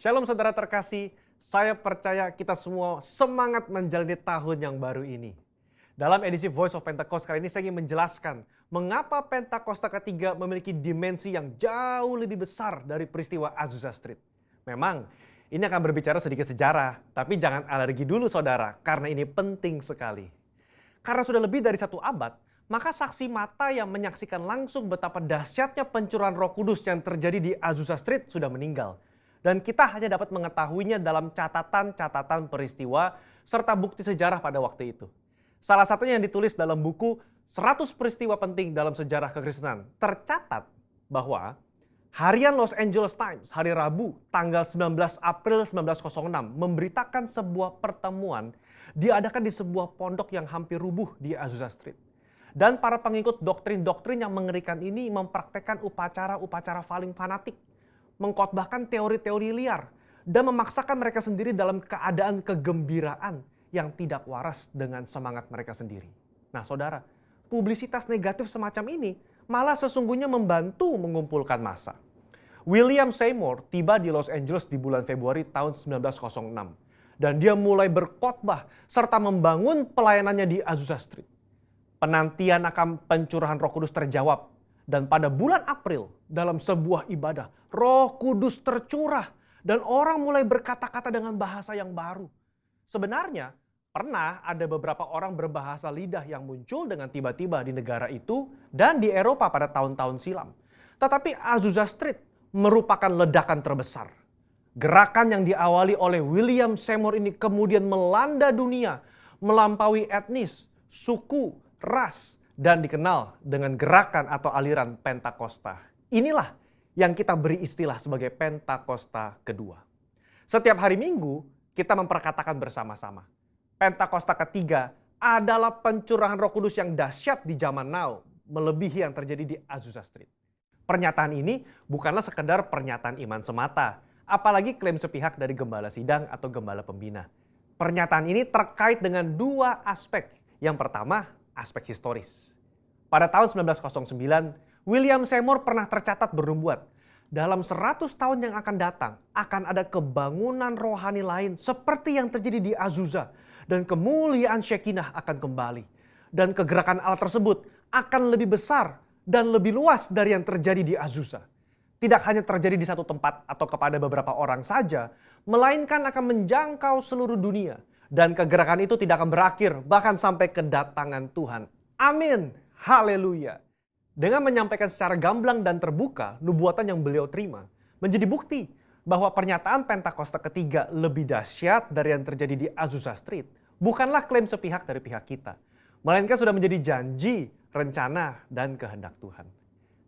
Shalom saudara terkasih, saya percaya kita semua semangat menjalani tahun yang baru ini. Dalam edisi Voice of Pentecost kali ini saya ingin menjelaskan mengapa Pentakosta ketiga memiliki dimensi yang jauh lebih besar dari peristiwa Azusa Street. Memang ini akan berbicara sedikit sejarah, tapi jangan alergi dulu saudara, karena ini penting sekali. Karena sudah lebih dari 1 abad, maka saksi mata yang menyaksikan langsung betapa dahsyatnya pencurahan Roh Kudus yang terjadi di Azusa Street sudah meninggal. Dan kita hanya dapat mengetahuinya dalam catatan-catatan peristiwa serta bukti sejarah pada waktu itu. Salah satunya yang ditulis dalam buku 100 peristiwa penting dalam sejarah kekristenan. Tercatat bahwa harian Los Angeles Times hari Rabu tanggal 19 April 1906 memberitakan sebuah pertemuan diadakan di sebuah pondok yang hampir rubuh di Azusa Street. Dan para pengikut doktrin-doktrin yang mengerikan ini mempraktekkan upacara-upacara paling fanatik, mengkhotbahkan teori-teori liar, dan memaksakan mereka sendiri dalam keadaan kegembiraan yang tidak waras dengan semangat mereka sendiri. Nah saudara, publisitas negatif semacam ini malah sesungguhnya membantu mengumpulkan massa. William Seymour tiba di Los Angeles di bulan Februari tahun 1906. Dan dia mulai berkhotbah serta membangun pelayanannya di Azusa Street. Penantian akan pencurahan Roh Kudus terjawab. Dan pada bulan April, dalam sebuah ibadah, Roh Kudus tercurah dan orang mulai berkata-kata dengan bahasa yang baru. Sebenarnya, pernah ada beberapa orang berbahasa lidah yang muncul dengan tiba-tiba di negara itu dan di Eropa pada tahun-tahun silam. Tetapi Azusa Street merupakan ledakan terbesar. Gerakan yang diawali oleh William Seymour ini kemudian melanda dunia, melampaui etnis, suku, ras, dan dikenal dengan gerakan atau aliran Pentakosta. Inilah yang kita beri istilah sebagai Pentakosta kedua. Setiap hari Minggu kita memperkatakan bersama-sama. Pentakosta ketiga adalah pencurahan Roh Kudus yang dahsyat di zaman now, melebihi yang terjadi di Azusa Street. Pernyataan ini bukanlah sekedar pernyataan iman semata, apalagi klaim sepihak dari gembala sidang atau gembala pembina. Pernyataan ini terkait dengan 2 aspek. Yang pertama, aspek historis. Pada tahun 1909, William Seymour pernah tercatat bernubuat, dalam 100 tahun yang akan datang, akan ada kebangunan rohani lain seperti yang terjadi di Azusa, dan kemuliaan Shekinah akan kembali. Dan kegerakan Allah tersebut akan lebih besar dan lebih luas dari yang terjadi di Azusa. Tidak hanya terjadi di satu tempat atau kepada beberapa orang saja, melainkan akan menjangkau seluruh dunia. Dan kegerakan itu tidak akan berakhir, bahkan sampai kedatangan Tuhan. Amin. Haleluya. Dengan menyampaikan secara gamblang dan terbuka nubuatan yang beliau terima, menjadi bukti bahwa pernyataan Pentakosta ketiga lebih dahsyat dari yang terjadi di Azusa Street bukanlah klaim sepihak dari pihak kita, melainkan sudah menjadi janji, rencana, dan kehendak Tuhan.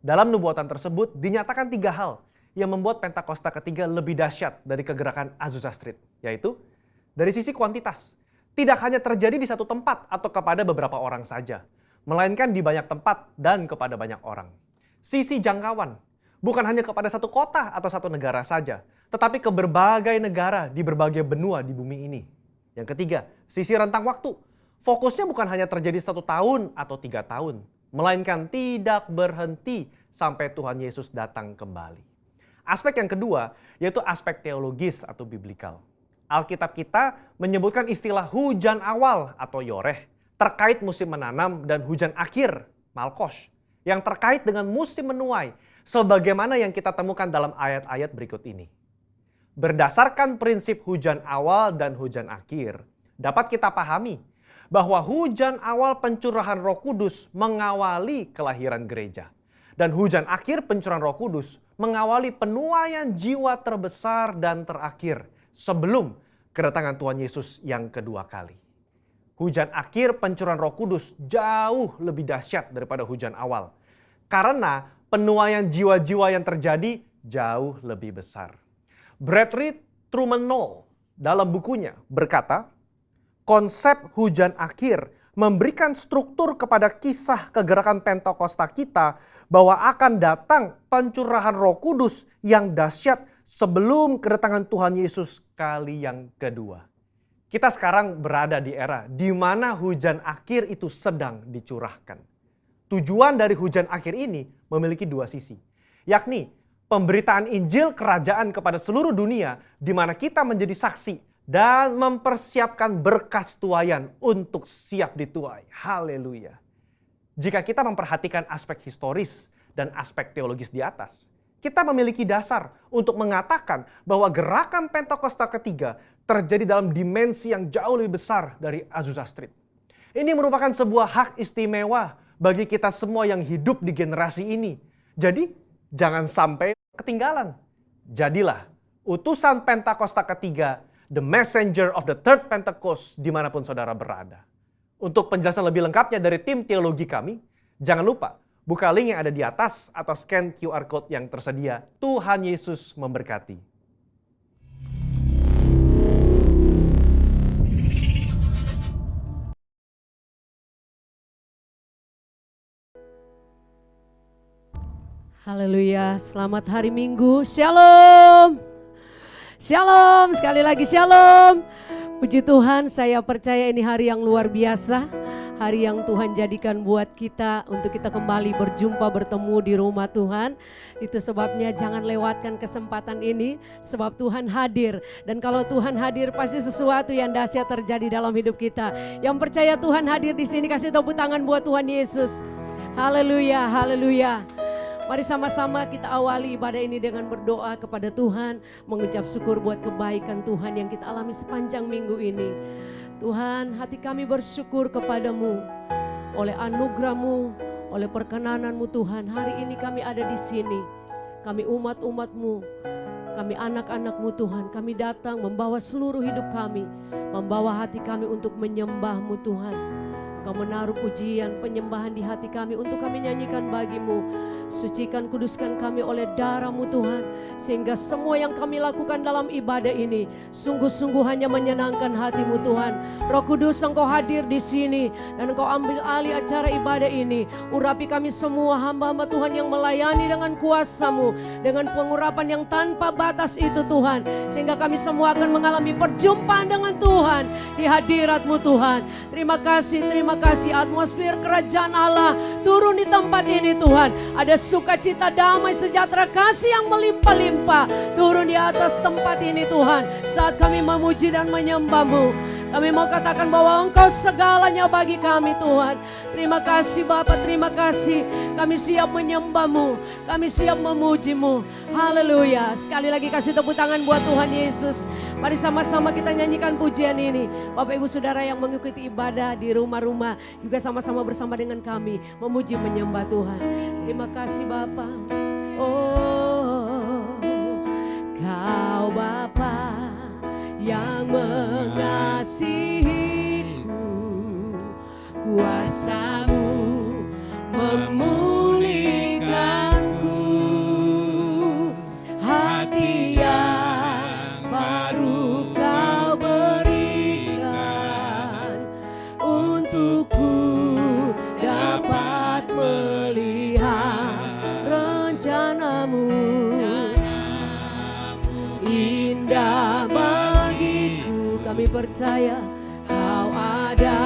Dalam nubuatan tersebut dinyatakan 3 hal yang membuat Pentakosta ketiga lebih dahsyat dari kegerakan Azusa Street, yaitu dari sisi kuantitas, tidak hanya terjadi di satu tempat atau kepada beberapa orang saja, melainkan di banyak tempat dan kepada banyak orang. Sisi jangkauan, bukan hanya kepada satu kota atau satu negara saja, tetapi ke berbagai negara di berbagai benua di bumi ini. Yang ketiga, sisi rentang waktu. Fokusnya bukan hanya terjadi 1 tahun atau 3 tahun, melainkan tidak berhenti sampai Tuhan Yesus datang kembali. Aspek yang kedua, yaitu aspek teologis atau biblikal. Alkitab kita menyebutkan istilah hujan awal atau yoreh terkait musim menanam dan hujan akhir, malkos, yang terkait dengan musim menuai, sebagaimana yang kita temukan dalam ayat-ayat berikut ini. Berdasarkan prinsip hujan awal dan hujan akhir, dapat kita pahami bahwa hujan awal pencurahan Roh Kudus mengawali kelahiran gereja. Dan hujan akhir pencurahan Roh Kudus mengawali penuaian jiwa terbesar dan terakhir sebelum kedatangan Tuhan Yesus yang kedua kali. Hujan akhir pencurahan Roh Kudus jauh lebih dahsyat daripada hujan awal. Karena penuaian jiwa-jiwa yang terjadi jauh lebih besar. Bradley Truman Knoll dalam bukunya berkata, konsep hujan akhir memberikan struktur kepada kisah kegerakan Pentakosta kita bahwa akan datang pencurahan Roh Kudus yang dahsyat sebelum kedatangan Tuhan Yesus kali yang kedua. Kita sekarang berada di era di mana hujan akhir itu sedang dicurahkan. Tujuan dari hujan akhir ini memiliki 2 sisi, yakni pemberitaan Injil Kerajaan kepada seluruh dunia, di mana kita menjadi saksi dan mempersiapkan berkas tuaian untuk siap dituai. Haleluya. Jika kita memperhatikan aspek historis dan aspek teologis di atas, kita memiliki dasar untuk mengatakan bahwa gerakan Pentakosta ketiga terjadi dalam dimensi yang jauh lebih besar dari Azusa Street. Ini merupakan sebuah hak istimewa bagi kita semua yang hidup di generasi ini. Jadi, jangan sampai ketinggalan. Jadilah utusan Pentakosta ketiga, the messenger of the third Pentecost, dimanapun saudara berada. Untuk penjelasan lebih lengkapnya dari tim teologi kami, jangan lupa buka link yang ada di atas atau scan QR Code yang tersedia. Tuhan Yesus memberkati. Haleluya, selamat hari Minggu, shalom. Shalom, sekali lagi shalom. Puji Tuhan, saya percaya ini hari yang luar biasa. Hari yang Tuhan jadikan buat kita untuk kita kembali berjumpa bertemu di rumah Tuhan. Itu sebabnya jangan lewatkan kesempatan ini sebab Tuhan hadir. Dan kalau Tuhan hadir pasti sesuatu yang dahsyat terjadi dalam hidup kita. Yang percaya Tuhan hadir di sini kasih tepuk tangan buat Tuhan Yesus. Haleluya, haleluya. Mari sama-sama kita awali ibadah ini dengan berdoa kepada Tuhan. Mengucap syukur buat kebaikan Tuhan yang kita alami sepanjang minggu ini. Tuhan, hati kami bersyukur kepadamu. Oleh anugerah-Mu, oleh perkenanan-Mu Tuhan, hari ini kami ada di sini. Kami umat-umat-Mu, kami anak-anak-Mu Tuhan. Kami datang membawa seluruh hidup kami, membawa hati kami untuk menyembah-Mu Tuhan. Kau menaruh pujian, penyembahan di hati kami untuk kami nyanyikan bagi-Mu. Sucikan, kuduskan kami oleh darah-Mu Tuhan. Sehingga semua yang kami lakukan dalam ibadah ini sungguh-sungguh hanya menyenangkan hati-Mu Tuhan. Roh Kudus, Engkau hadir di sini dan Engkau ambil alih acara ibadah ini. Urapi kami semua hamba-hamba Tuhan yang melayani dengan kuasa-Mu, dengan pengurapan yang tanpa batas itu Tuhan. Sehingga kami semua akan mengalami perjumpaan dengan Tuhan di hadirat-Mu Tuhan. Terima kasih atmosfer kerajaan Allah turun di tempat ini Tuhan. Ada sukacita, damai, sejahtera, kasih yang melimpah-limpah turun di atas tempat ini Tuhan. Saat kami memuji dan menyembah-Mu, kami mau katakan bahwa Engkau segalanya bagi kami Tuhan. Terima kasih Bapa, terima kasih. Kami siap menyembah-Mu, kami siap memuji-Mu. Haleluya. Sekali lagi kasih tepuk tangan buat Tuhan Yesus. Mari sama-sama kita nyanyikan pujian ini. Bapak Ibu Saudara yang mengikuti ibadah di rumah-rumah juga sama-sama bersama dengan kami memuji menyembah Tuhan. Terima kasih Bapa. Oh, Kau Bapa yang mengasihiku, kuasa-Mu memulihkanku, hati yang baru Kau berikan, untukku dapat melihat rencana-Mu, indah bagiku. Kami percaya Kau ada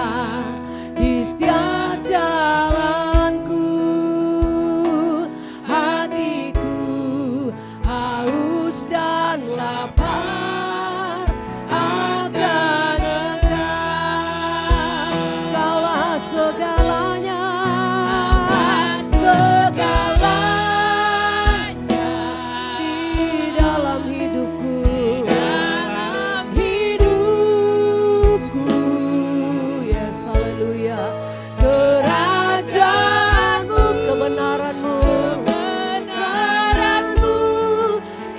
di setiap jalanku. Hatiku haus dan lapar akan Engkau. Kaulah segalanya, segalanya di dalam hidupku. Yes, haleluya. Kerajaanmu, kebenaranmu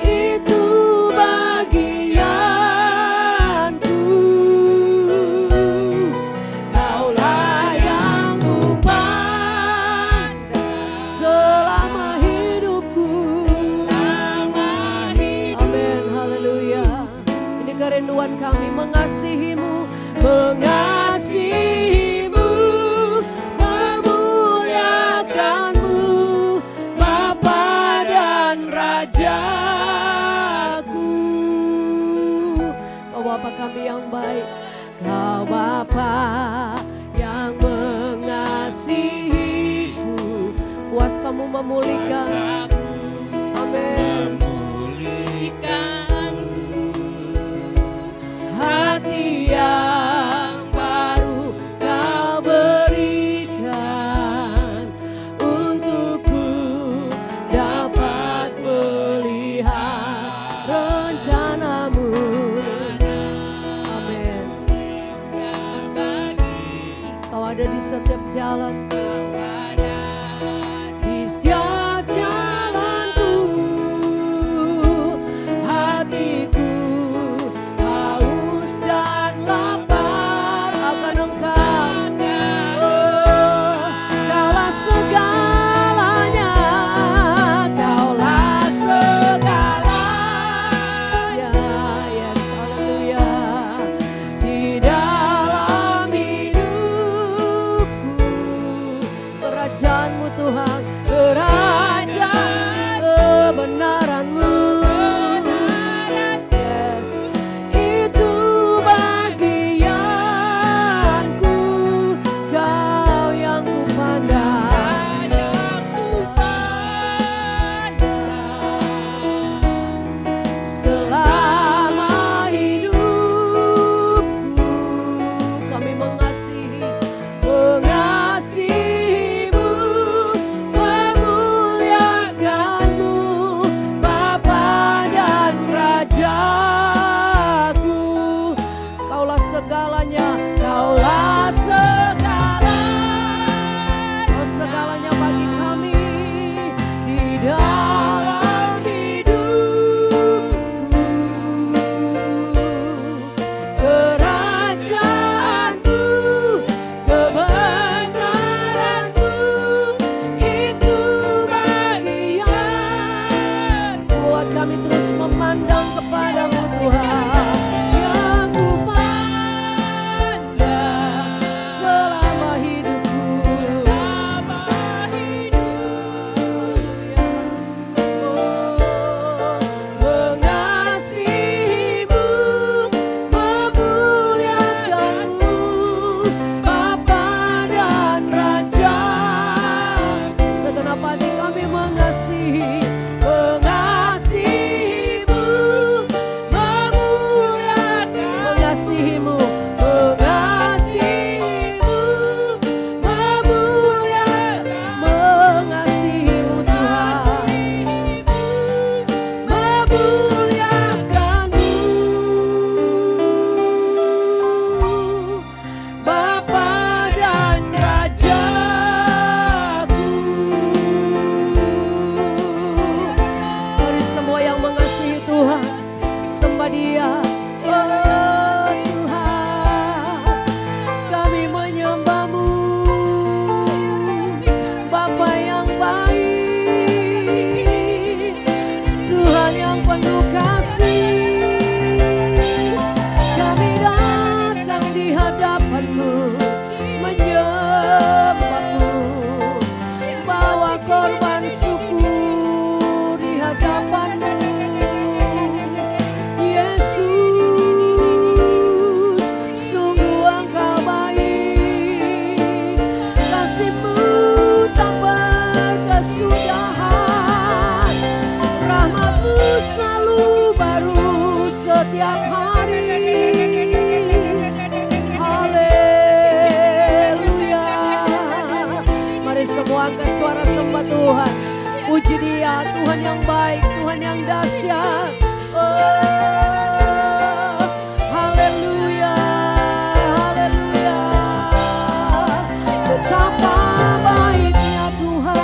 itu bagianku. Kaulah yang kupandang selama hidupku. Amin, haleluya. Ini kerinduan kami, mengasihi-Mu, mengasihi-Mu, memuliakan-Mu, Bapa dan Rajaku. Kau Bapa kami yang baik, Kau Bapa yang mengasihiku, kuasa-Mu memulihkan. Amin. ada di setiap jalan, di setiap jalanku. Hatiku haus dan lapar akan Engkau. Oh, Kaulah segalanya, Kaulah segalanya. Yes, haleluya. Di dalam hidupku, kerajaanmu Tuhan, kerajaan kebenaranmu. Yes, itu bagianku, Kau yang kupandang. Selama hidupku kami mengasihi-Mu, memuliakan-Mu, Bapa dan Rajaku. Kaulah segalanya, Kaulah segalanya bagi kami di dalam hidupku. Kerajaanmu, kebenaranmu, itu bagian. Buat kami terus memandang kepadamu Tuhan, yang kupandang selama hidupku. Mengasihi-Mu, memuliakan-Mu, Bapa dan Raja. Segenap hati kami mengasihi-Mu, mengasihi-Mu, mengasihi-Mu Tuhan, memuliakan-Mu, Bapa dan Rajaku. Mari semua yang mengasihi Tuhan, sembah Dia. Oh Tuhan, kami menyembah-Mu, Bapa yang baik, Tuhan yang penuh kasih. Kami datang di hadapan-Mu, menyembah-Mu, bawa korban syukur di hadapan-Mu. Yesus, sungguh Engkau baik, kasih-Mu tak berkesudahan, rahmat-Mu selalu baru setiap hari. Haleluya. Mari semua angkat suara sembah Tuhan, puji Dia, Tuhan yang baik, Tuhan yang dahsyat. Oh, haleluya, haleluya. Betapa baiknya Tuhan.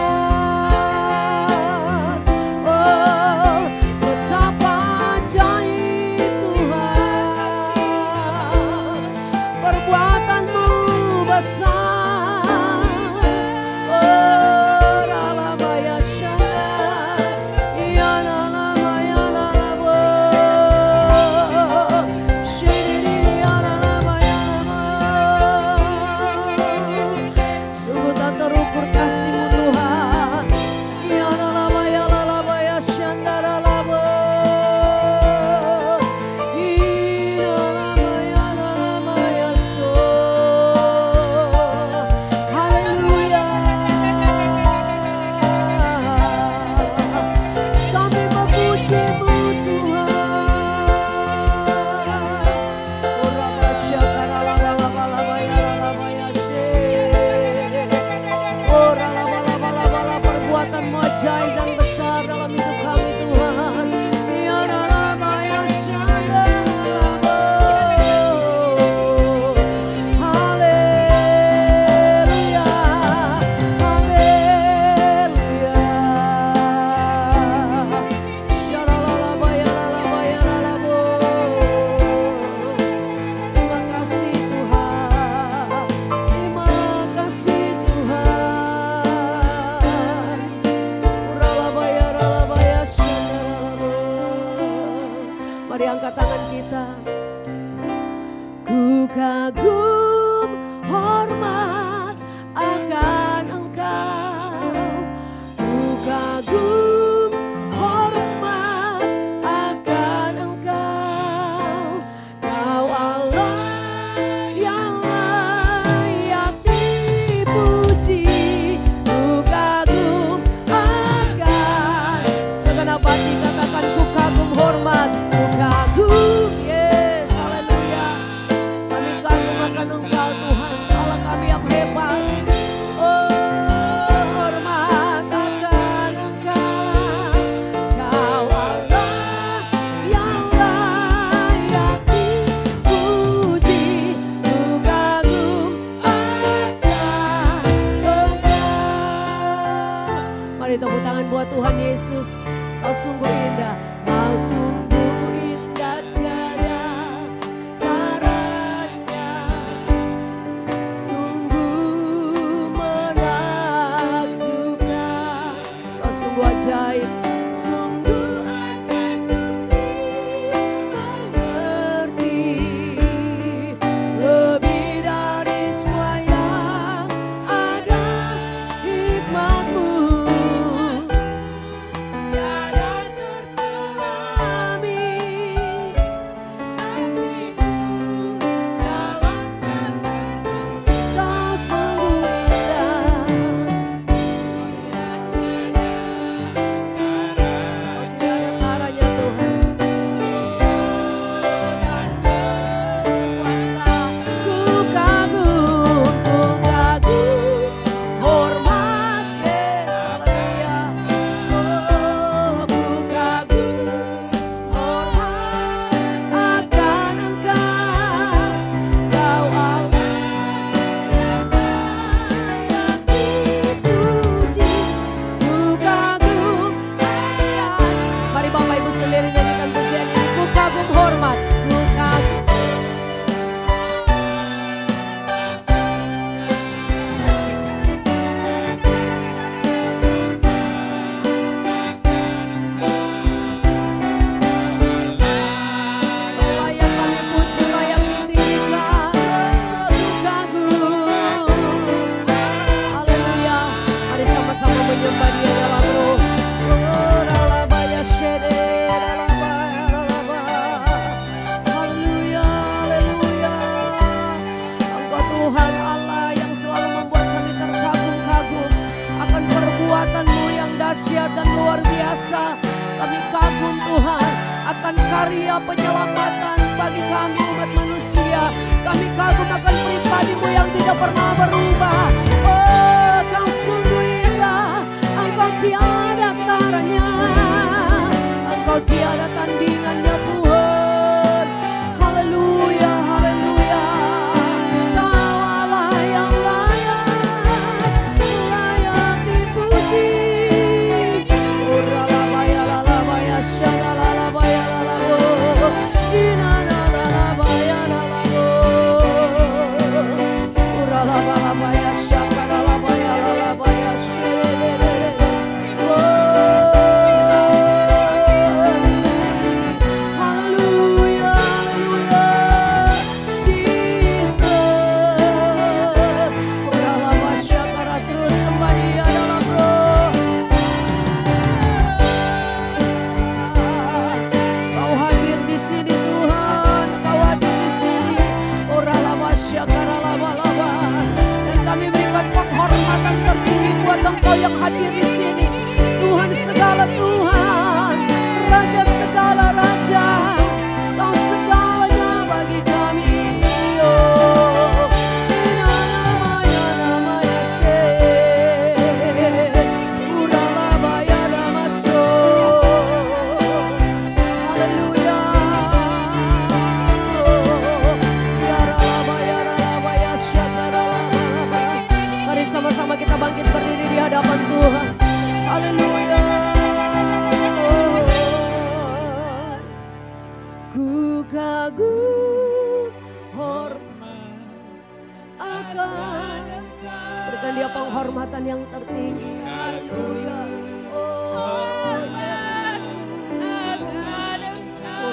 Oh, betapa ajaib Tuhan. Perbuatan-Mu besar. Oh, ralabaya syana, ya ralabaya ralabo. angkat tangan kita. Ku kagum hormat akan Engkau, ku kagum hormat akan Engkau. Kau Allah yang layak dipuji, ku kagum akan. Segenap hati katakan ku kagum hormat, ku kagum. Yes, haleluya. Kami kagum akan Engkau Tuhan, Allah kami yang hebat. Oh, hormat akan Engkau, Kau Allah yang layak dipuji, ku kagum akan Engkau. Mari tepuk tangan buat Tuhan Yesus. Kau sungguh indah, Kau sungguh indah, tiada taranya. Sungguh menakjubkan, Kau sungguh ajaib, sungguh ajaib mengerti. Lebih dari semua yang ada, hikmat-Mu tiada terselami. Kasih-Mu dalam Kau sungguh indah. Tiada taranya Tuhan. Dan berkuasa. Ku kagum hormat. Yes, haleluya. Oh, ku kagum hormat akan Engkau, Kau Allah yang layak dipuji, ku kagum akan. Mari Bapak Ibu sendiri nyanyikan pujian ini. Ku kagum hormat, ku kagum. Layak kami puji, layak ditinggikan. Ku kagum. Haleluya. Mari sama-sama menyembah Dia dalam roh. Oh, ralabaya shede, ralabaya, ralabaya. Haleluya, haleluya. Engkau Tuhan Allah yang selalu membuat kami terkagum-kagum akan perbuatan-Mu yang dahsyat dan luar biasa. Kami kagum Tuhan akan karya penyelamatan bagi kami umat manusia. Kami kagum akan pribadi-Mu yang tidak pernah berubah. Oh, Kau sungguh indah, Engkau tiada taranya, Engkau tiada tandingannya Tuhan. Haleluya, haleluya. Kau Allah yang layak dipuji. Uralabaya, lalabaya, syalalabaya, lalabo. Inanarabaya, lalabo. Uralabalabaya, syakalabaya, lalabaya, shededede. Oh, haleluya, haleluya. Jesus. Uralabaya, syakara, terus sembah Dia dalam roh. Kau hadir di sini Tuhan, Kau hadir di sini. Oralaba syakaralaba-laba. Dan kami berikan penghormatan tertinggi buat Engkau yang hadir di sini. Tuhan segala Tuhan, Raja segala Raja, Kau segalanya bagi kami. Oh, namanya Uralabaya namaso. Haleluya. Yaralabaya, ralabaya, syakaralaba. Mari sama-sama kita bangkit berdiri di hadapan Tuhan. Haleluya. Ku kagum hormat akan Engkau. Berikan Dia penghormatan yang tertinggi. Haleluya. Oh, hormat akan Engkau.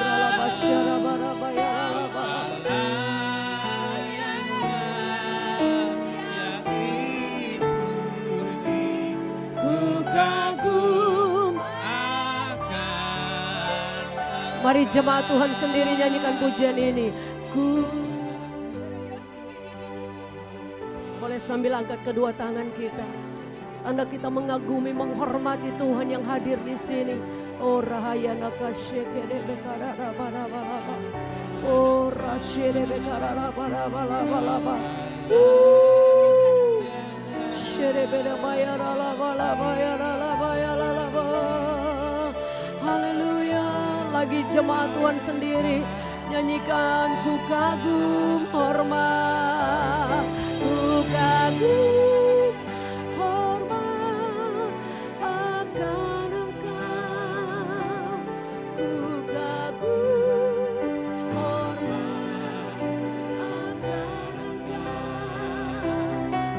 Mari jemaat Tuhan sendiri nyanyikan pujian ini. Ku boleh sambil angkat kedua tangan kita. Tanda kita mengagumi, menghormati Tuhan yang hadir di sini. Oh rahayana kasyekede bekarara balabalaba. Oh rasyede bekarara balabalaba. Syede beda bayara labalaba bayara. Haleluya. Lagi jemaat Tuhan sendiri nyanyikan ku kagum hormat, ku kagum hormat akan Engkau, ku kagum hormat akan Engkau,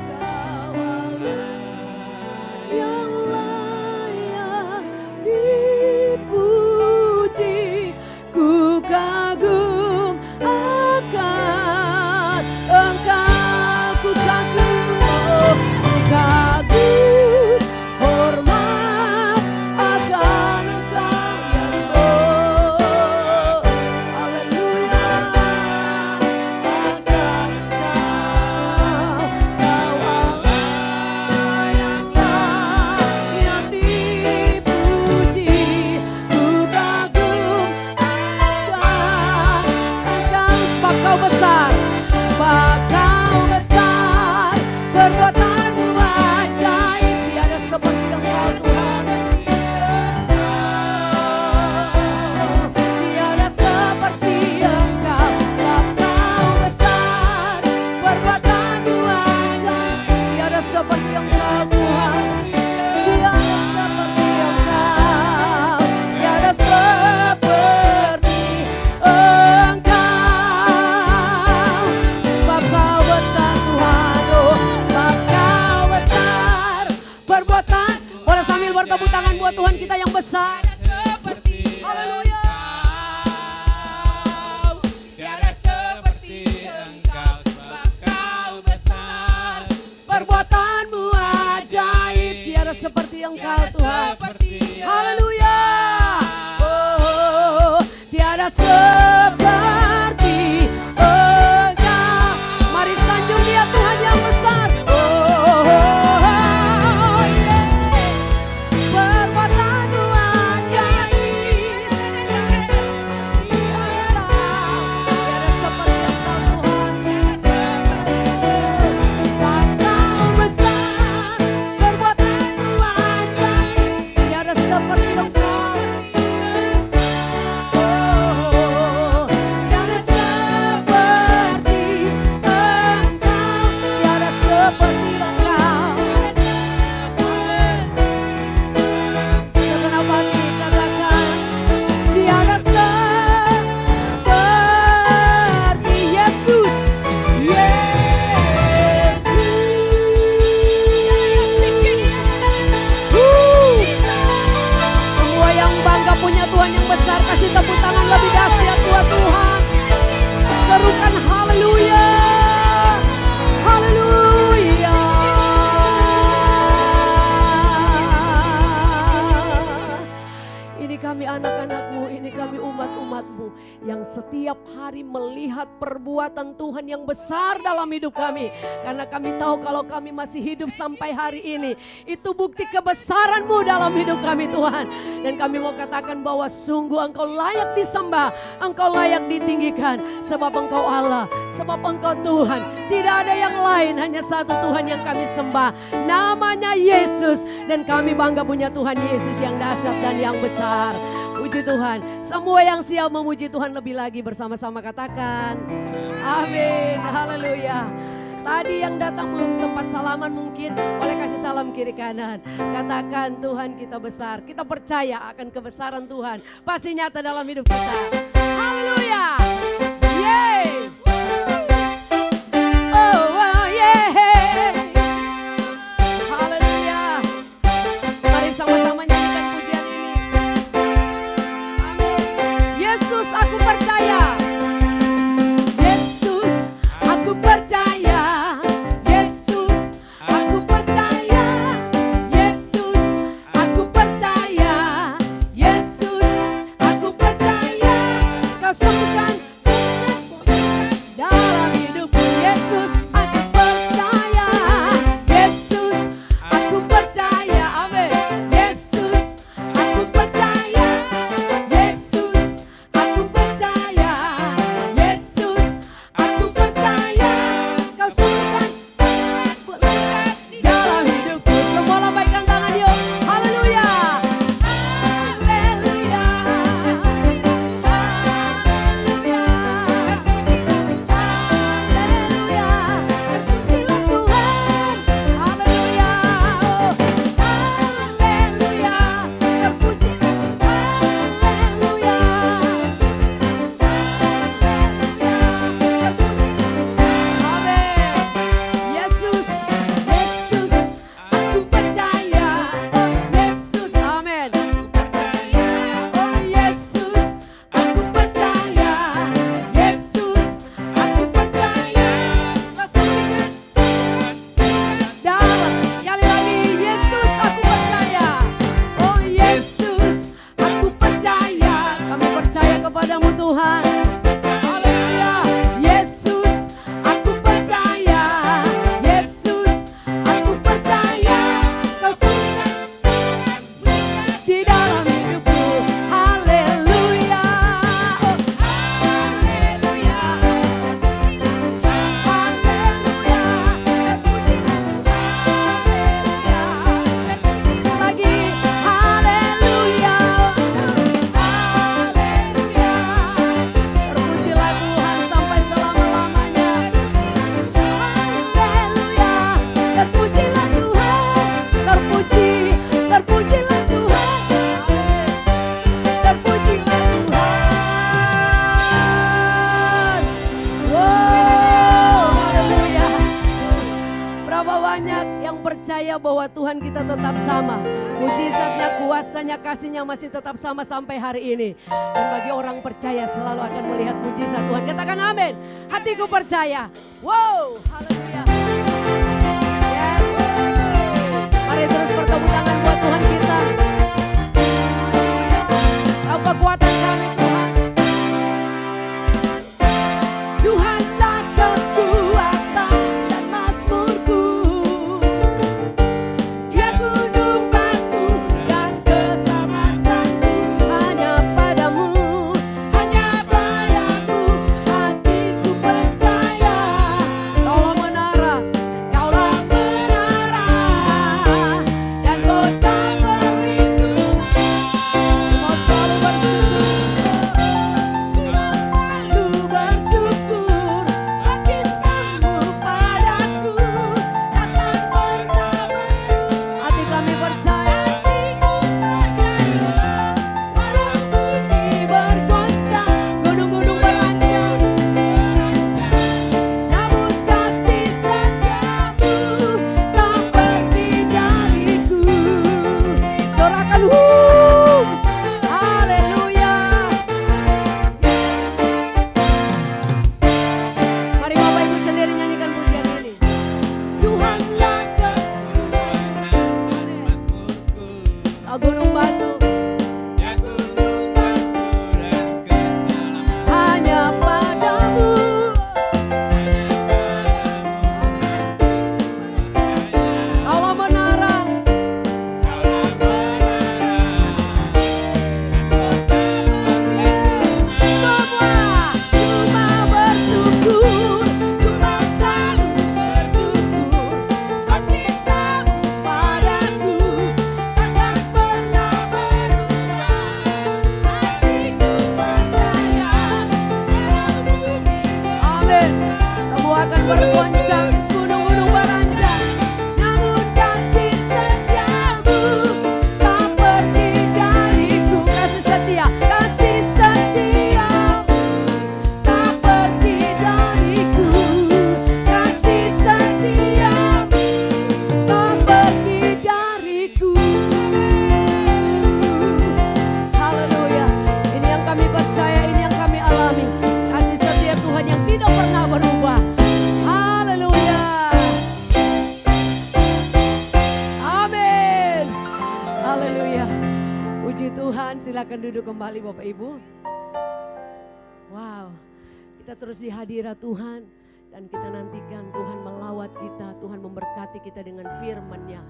Kau Allah yang layak dipuji, ku kagum akan Engkau, ku kagum, ku kagum hormat akan Engkau, oh haleluya akan Engkau, Kau Allah yang layak dipuji, ku kagum akan Engkau, sebab Kau besar, sebab Kau besar, perbuatanmu ajaib, tiada seperti Engkau Tuhan. Tiada seperti Engkau, sebab Kau besar, perbuatanmu ajaib, tiada seperti Engkau Tuhan. Tiada seperti Engkau, tiada seperti Engkau, sebab Kau besar Tuhan, oh sebab Kau besar, perbuatan. Boleh sambil bertepuk tangan buat Tuhan kita yang besar. Haleluya. Tiada seperti Engkau, sebab Kau besar. Perbuatanmu ajaib, tiada seperti Engkau Tuhan. Haleluya. Oh, tiada seperti Engkau. Mari sanjung Dia Tuhan yang besar. Oh, yeah. Perbuatanmu ajaib, tiada seperti Engkau Tuhan. Sebab Kau besar, perbuatanmu ajaib, tiada seperti Engkau. Oh, tiada seperti Engkau, tiada seperti Engkau. Segenap hati katakan, tiada seperti Yesus. Semua yang bangga punya Tuhan yang besar, kasih tepuk tangan lebih dahsyat buat Tuhan. Serukan haleluya, haleluya. Ini kami anak-anak-Mu, ini kami umat-umat-Mu yang setiap hari melihat perbuatan Tuhan yang besar dalam hidup kami. Karena kami tahu kalau kami masih hidup sampai hari ini, itu bukti kebesaran-Mu dalam hidup kami Tuhan. Dan kami mau katakan bahwa sungguh Engkau layak disembah, Engkau layak ditinggikan. Sebab Engkau Allah, sebab Engkau Tuhan. Tidak ada yang lain, hanya satu Tuhan yang kami sembah. Namanya Yesus. Dan kami bangga punya Tuhan Yesus yang dahsyat dan yang besar. Puji Tuhan. Semua yang siap memuji Tuhan lebih lagi bersama-sama katakan. Amin. Haleluya. Tadi yang datang belum sempat salaman mungkin boleh kasih salam kiri kanan. Katakan Tuhan kita besar. Kita percaya akan kebesaran Tuhan. Pasti nyata dalam hidup kita. Haleluya. Yeay. Oh yeah. Haleluya. Mari sama-sama nyanyikan pujian ini. Amin. Yesus aku percaya. Yesus aku percaya. Yesus aku percaya. Yesus aku percaya. Yesus aku percaya. yang percaya bahwa Tuhan kita tetap sama. Mujizatnya, kuasanya, kasihnya masih tetap sama sampai hari ini. Dan bagi orang percaya selalu akan melihat mujizat Tuhan. Katakan amin. Hatiku percaya. Wow, haleluya. Yes. Mari terus bertepuk tangan buat Tuhan kita. Tahu kekuatan kami Tuhan. Tuhanlah kekuatan dan mazmurku. Dia gunung batu dan keselamatanku. Hanya padamu, hanya padamu hatiku percaya. Kaulah menara, kaulah menara dan kota perlindungan. Mau selalu bersyukur, selalu bersyukur sebab cintamu padaku takkan pernah berubah. Hati kami percaya, walau bumi bergoncang, gunung-gunung beranjak, namun kasih setiamu tak pergi dariku. Sorakan haleluya. Mari Bapak Ibu sendiri nyanyikan pujian ini. Tuhanlah gunung batu, hanya padamu. Kaulah menara, semua cuma bersyukur, cuma selalu bersyukur sebab cintamu padaku takkan pernah berubah. Hatiku percaya walau bumi amin. Semua akan bergoncang, gunung-gunung beranjak, namun kasih setiamu tak pergi dariku. Kasih setia, kasih setiamu tak pergi dariku. Kasih setiamu tak pergi dariku. Haleluya. Ini yang kami percaya, ini yang kami alami. Kasih setia Tuhan yang tidak pernah berubah. Haleluya. Amin. Haleluya. Puji Tuhan, silakan duduk kembali Bapak Ibu. Wow, kita terus di hadirat Tuhan dan kita nantikan Tuhan melawat kita, Tuhan memberkati kita dengan firman-Nya.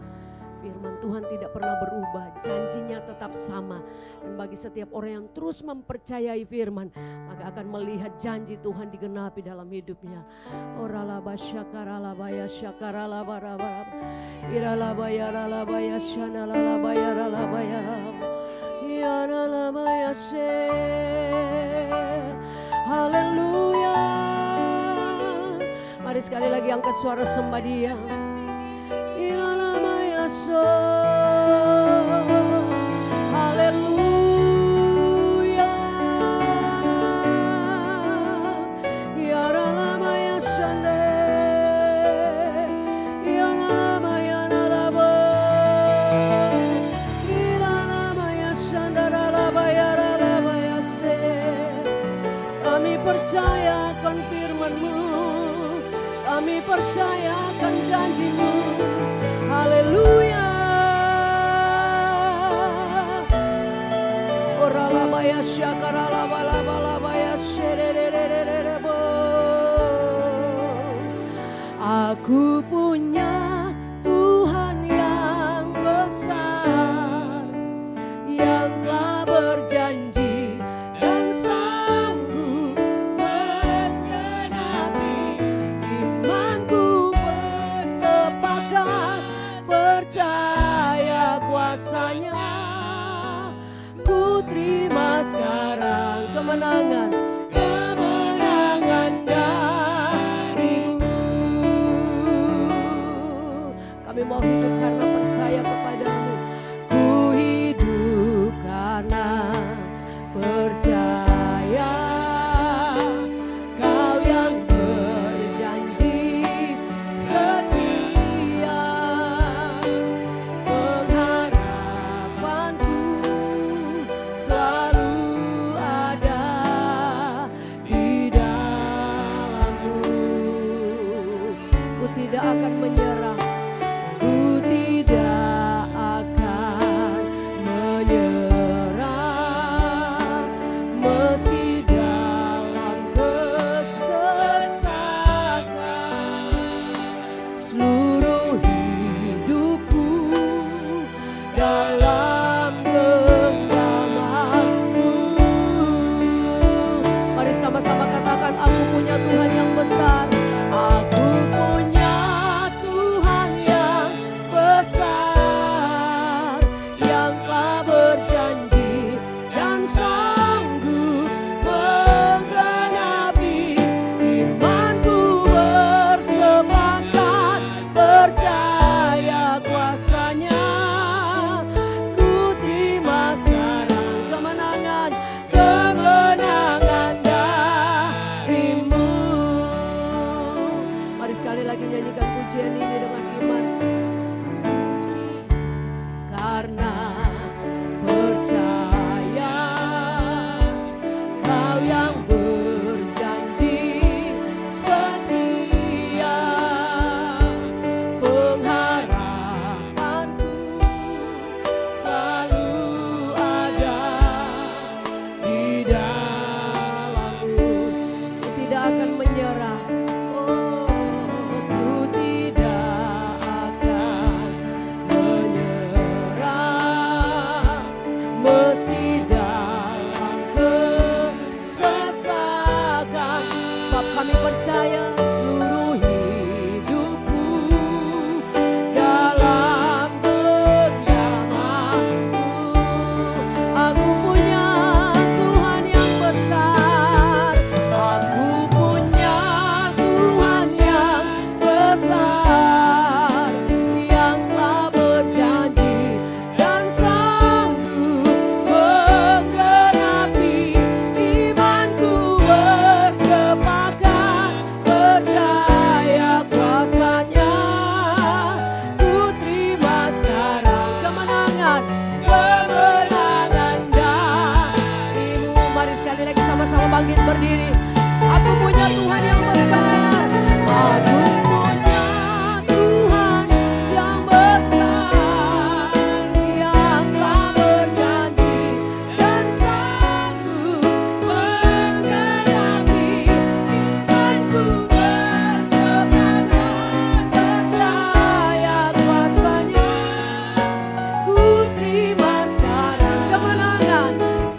Firman Tuhan tidak pernah berubah, janjinya tetap sama. Dan bagi setiap orang yang terus mempercayai firman, maka akan melihat janji Tuhan digenapi dalam hidupnya. Oralaba syakaralabaya syakaralabarabara. Iralabaya ralabaya syanalabaya ralabaya ralabaya. Yaralabaya se. Haleluya. Mari sekali lagi angkat suara sembah Dia. Ilalamaya so. Haleluya. Yaralamaya shande. Yaralamaya nalaba. Ilalamaya shandaralabaya ralabaya se. Kami percaya akan firman-Mu. Kami percaya akan janji-Mu. Haleluya. Oralabaya syakaralabalabaya sherererererebo. Aku punya Tuhan yang besar, yang telah berjanji dan sanggup menggenapi. Imanku bersepakat percaya kuasanya. Ku terima sekarang kemenangan, kemenangan darimu. Kami mau hidup karena percaya kepadamu. Ku hidup karena percaya. Kau yang berjanji setia. berdiri. Aku punya Tuhan yang besar. Aku punya Tuhan yang besar, yang telah berjanji dan sanggup menggenapi imanku bersemangat percaya kuasanya. Ku terima sekarang kemenangan dan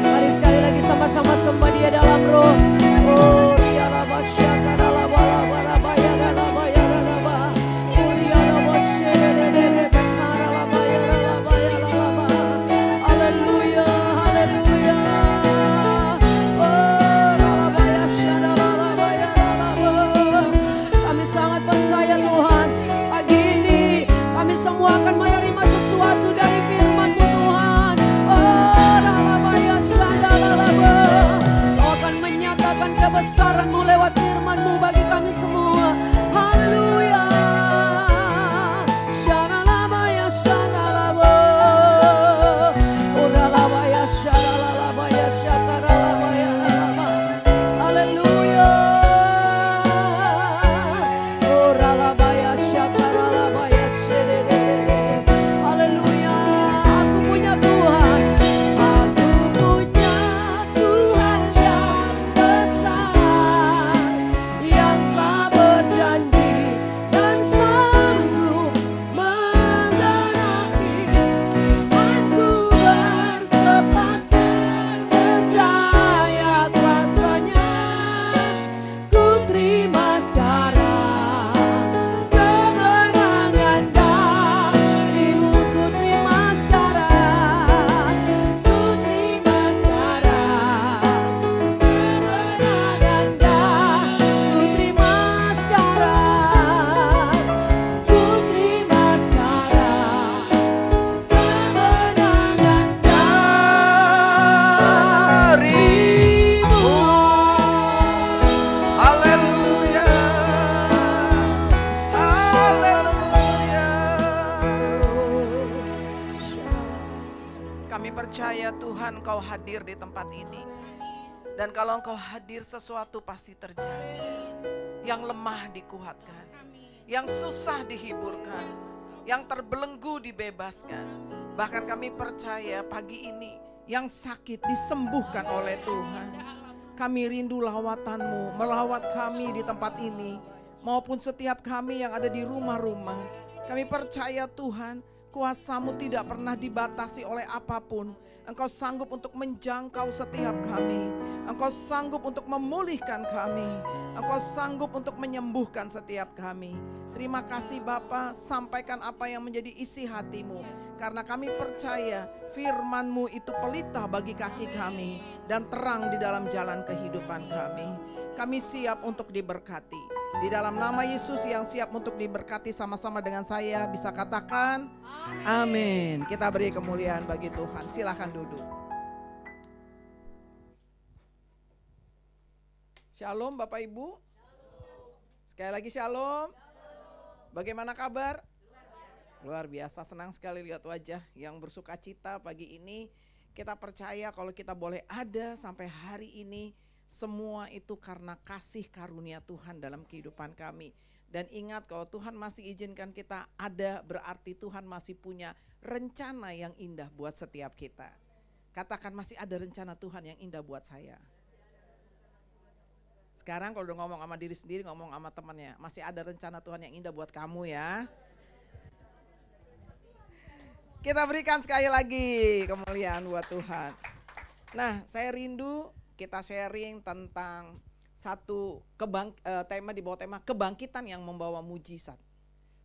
mari sekali lagi sama-sama sembah Dia dalam roh. Oh, Ria Raba Syaka Raba Raba Raba Ya Raba Ya Raba. Ria Raba Syede Bekara Raba Ya Raba Ya Raba. Haleluya, haleluya. Oh, Raba Ya Syada Raba Ya Raba. Kami sangat percaya Tuhan, pagi ini kami semua akan menerima sesuatu dari firman-Mu Tuhan. Oh, Raba Ya Syada Raba. Kau akan menyatakan kebesaran-Mu lewat firman-Mu bagi kami semua. Haleluya. Shalala ya shalala. Orala ya shalala ya shakarala ya lala. Haleluya. Orala ya shakarala ya shedede. Haleluya. Aku punya Tuhan. Aku punya Tuhan yang besar, yang telah berjanji dan sanggup menggenapi imanku bersepakat percaya kuasanya. Ku terima sekarang kemenangan darimu. Ku terima sekarang, ku terima sekarang kemenangan ku terima sekarang, ku terima sekarang kemenangan darimu. Haleluya. Haleluya. Kami percaya Tuhan Kau hadir di tempat ini. Dan kalau Engkau hadir sesuatu pasti terjadi. Yang lemah dikuatkan, yang susah dihiburkan, yang terbelenggu dibebaskan. Bahkan kami percaya pagi ini yang sakit disembuhkan oleh Tuhan. Kami rindu lawatan-Mu, melawat kami di tempat ini, maupun setiap kami yang ada di rumah-rumah. Kami percaya Tuhan, kuasa-Mu tidak pernah dibatasi oleh apapun. Engkau sanggup untuk menjangkau setiap kami. Engkau sanggup untuk memulihkan kami. Engkau sanggup untuk menyembuhkan setiap kami. Terima kasih Bapa, sampaikan apa yang menjadi isi hati-Mu. Karena kami percaya firman-Mu itu pelita bagi kaki kami dan terang di dalam jalan kehidupan kami. Kami siap untuk diberkati. Di dalam nama Yesus yang siap untuk diberkati sama-sama dengan saya bisa katakan amin. Kita beri kemuliaan bagi Tuhan. Silakan duduk. Shalom Bapak Ibu. Sekali lagi shalom. Bagaimana kabar? Luar biasa, senang sekali lihat wajah yang bersuka cita pagi ini. Kita percaya kalau kita boleh ada sampai hari ini, semua itu karena kasih karunia Tuhan dalam kehidupan kami. Dan ingat, kalau Tuhan masih izinkan kita ada, berarti Tuhan masih punya rencana yang indah buat setiap kita. Katakan, masih ada rencana Tuhan yang indah buat saya. Sekarang kalau udah ngomong sama diri sendiri, ngomong sama temannya, masih ada rencana Tuhan yang indah buat kamu ya. Kita berikan sekali lagi kemuliaan buat Tuhan. Nah, saya rindu kita sharing tentang satu tema di bawah tema kebangkitan yang membawa mujizat.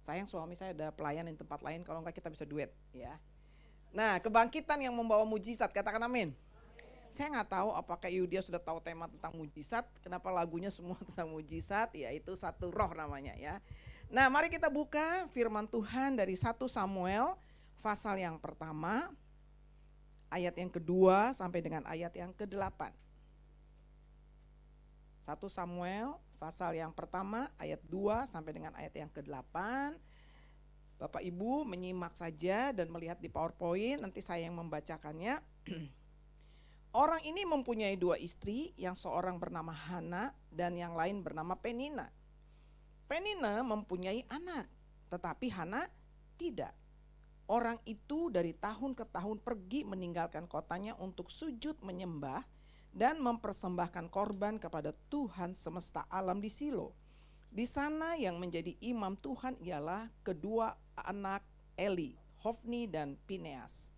Sayang suami saya ada pelayan di tempat lain, kalau enggak kita bisa duet ya. Nah, kebangkitan yang membawa mujizat, katakan amin. Saya nggak tahu apakah Yudia sudah tahu tema tentang mujizat, kenapa lagunya semua tentang mujizat, yaitu satu roh namanya ya. Nah, mari kita buka firman Tuhan dari 1 Samuel pasal yang pertama, ayat yang kedua sampai dengan ayat yang ke-8. 1 Samuel pasal yang pertama ayat 2 sampai dengan ayat yang ke-8. Bapak Ibu menyimak saja dan melihat di PowerPoint, nanti saya yang membacakannya. Orang ini mempunyai 2 istri, yang seorang bernama Hana dan yang lain bernama Penina. Penina mempunyai anak, tetapi Hana tidak. Orang itu dari tahun ke tahun pergi meninggalkan kotanya untuk sujud menyembah dan mempersembahkan korban kepada Tuhan semesta alam di Silo. Di sana yang menjadi imam Tuhan ialah kedua anak Eli, Hofni dan Pineas.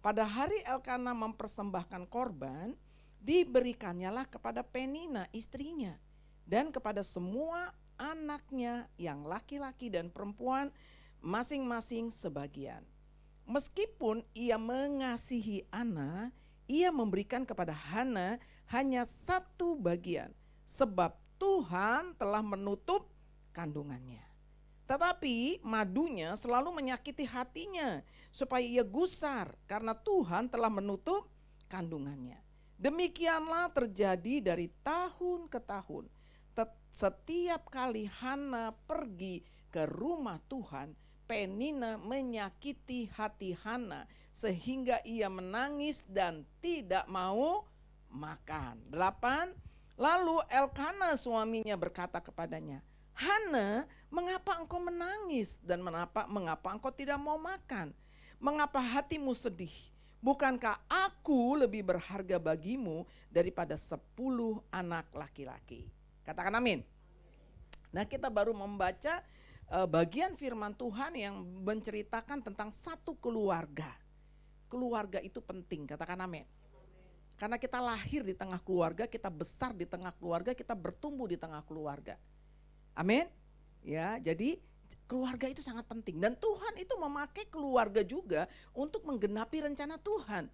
Pada hari Elkana mempersembahkan korban, diberikannya kepada Penina istrinya dan kepada semua anaknya yang laki-laki dan perempuan masing-masing sebagian. Meskipun ia mengasihi Ana, ia memberikan kepada Hana hanya 1 bagian, sebab Tuhan telah menutup kandungannya. Tetapi madunya selalu menyakiti hatinya supaya ia gusar karena Tuhan telah menutup kandungannya. Demikianlah terjadi dari tahun ke tahun. Setiap kali Hana pergi ke rumah Tuhan, Penina menyakiti hati Hana sehingga ia menangis dan tidak mau makan. 8. Lalu Elkana suaminya berkata kepadanya, Hana, mengapa engkau menangis dan mengapa engkau tidak mau makan? Mengapa hatimu sedih? Bukankah aku lebih berharga bagimu daripada 10 anak laki-laki? Katakan amin. Nah, kita baru membaca bagian firman Tuhan yang menceritakan tentang satu keluarga. Keluarga itu penting, katakan amin. Karena kita lahir di tengah keluarga, kita besar di tengah keluarga, kita bertumbuh di tengah keluarga. Amin. Ya, jadi keluarga itu sangat penting dan Tuhan itu memakai keluarga juga untuk menggenapi rencana Tuhan.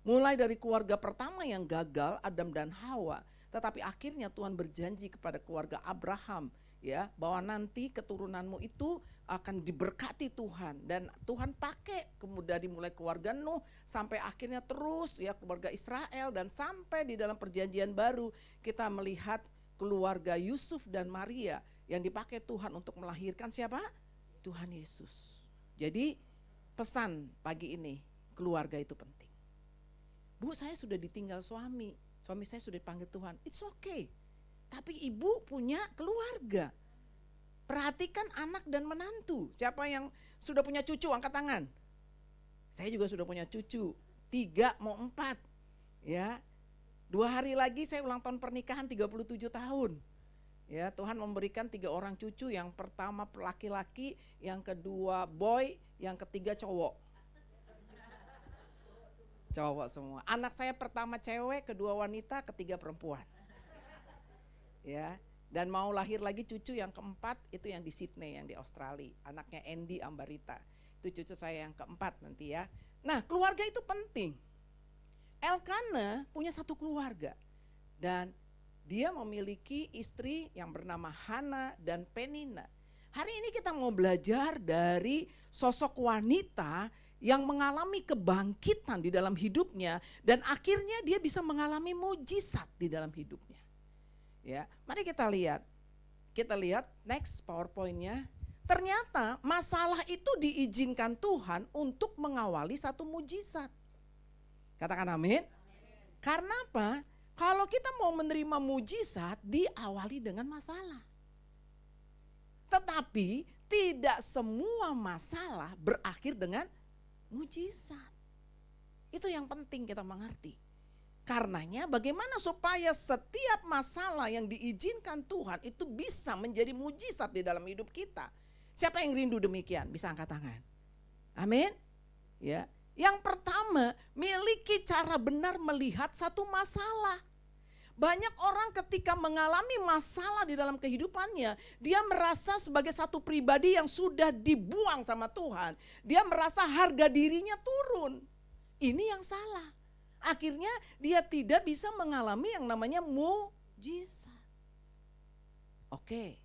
Mulai dari keluarga pertama yang gagal, Adam dan Hawa, tetapi akhirnya Tuhan berjanji kepada keluarga Abraham, ya, bahwa nanti keturunanmu itu akan diberkati Tuhan, dan Tuhan pakai kemudian dari mulai keluarga Nuh sampai akhirnya terus ya keluarga Israel, dan sampai di dalam perjanjian baru kita melihat keluarga Yusuf dan Maria yang dipakai Tuhan untuk melahirkan siapa? Tuhan Yesus. Jadi pesan pagi ini, keluarga itu penting. Bu, saya sudah ditinggal suami saya sudah dipanggil Tuhan, it's okay. Tapi ibu punya keluarga. Perhatikan anak dan menantu. Siapa yang sudah punya cucu, angkat tangan. Saya juga sudah punya cucu, 3 mau 4. Ya, 2 hari lagi saya ulang tahun pernikahan 37 tahun. Ya, Tuhan memberikan 3 orang cucu, yang pertama laki-laki, yang kedua boy, yang ketiga cowok. Cowok semua. Anak saya pertama cewek, kedua wanita, ketiga perempuan. Ya, dan mau lahir lagi cucu yang keempat, itu yang di Sydney, yang di Australia. Anaknya Andy Ambarita. Itu cucu saya yang keempat nanti ya. Nah, keluarga itu penting. Elkana punya satu keluarga dan dia memiliki istri yang bernama Hana dan Penina. Hari ini kita mau belajar dari sosok wanita yang mengalami kebangkitan di dalam hidupnya dan akhirnya dia bisa mengalami mujizat di dalam hidupnya. Ya, mari kita lihat. Kita lihat next PowerPoint-nya. Ternyata masalah itu diizinkan Tuhan untuk mengawali satu mujizat. Katakan amin. Karena apa? Kalau kita mau menerima mujizat, diawali dengan masalah. Tetapi tidak semua masalah berakhir dengan mujizat. Itu yang penting kita mengerti. Karenanya bagaimana supaya setiap masalah yang diizinkan Tuhan itu bisa menjadi mujizat di dalam hidup kita. Siapa yang rindu demikian? Bisa angkat tangan. Amin. Ya. Yang pertama, miliki cara benar melihat satu masalah. Banyak orang ketika mengalami masalah di dalam kehidupannya, dia merasa sebagai satu pribadi yang sudah dibuang sama Tuhan. Dia merasa harga dirinya turun. Ini yang salah. Akhirnya dia tidak bisa mengalami yang namanya mujizat. Oke,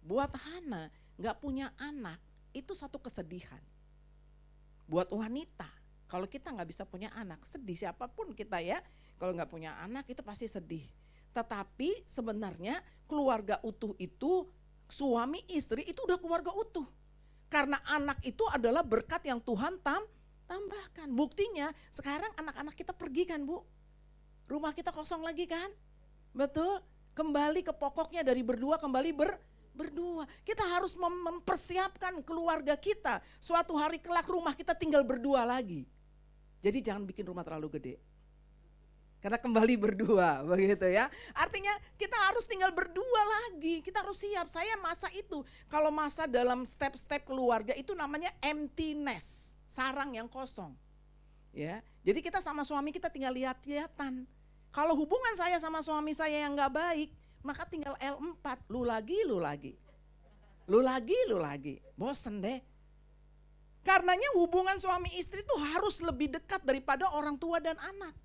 buat Hana gak punya anak itu satu kesedihan. Buat wanita, kalau kita gak bisa punya anak, sedih siapapun kita ya. Kalau gak punya anak itu pasti sedih. Tetapi sebenarnya keluarga utuh itu, suami istri itu udah keluarga utuh. Karena anak itu adalah berkat yang Tuhan tambahkan. Buktinya sekarang anak-anak kita pergi kan Bu. rumah kita kosong lagi kan? Betul? Kembali ke pokoknya dari berdua kembali berdua. Kita harus mempersiapkan keluarga kita. Suatu hari kelak rumah kita tinggal berdua lagi. Jadi jangan bikin rumah terlalu gede. Karena kembali berdua begitu ya. Artinya kita harus tinggal berdua lagi. Kita harus siap. Saya masa itu. Kalau masa dalam step-step keluarga itu namanya empty nest. Sarang yang kosong. Ya. Jadi kita sama suami kita tinggal lihat-lihatan. Kalau hubungan saya sama suami saya yang gak baik, maka tinggal L4. Lu lagi. Lu lagi. Bosen deh. Karenanya hubungan suami istri itu harus lebih dekat daripada orang tua dan anak.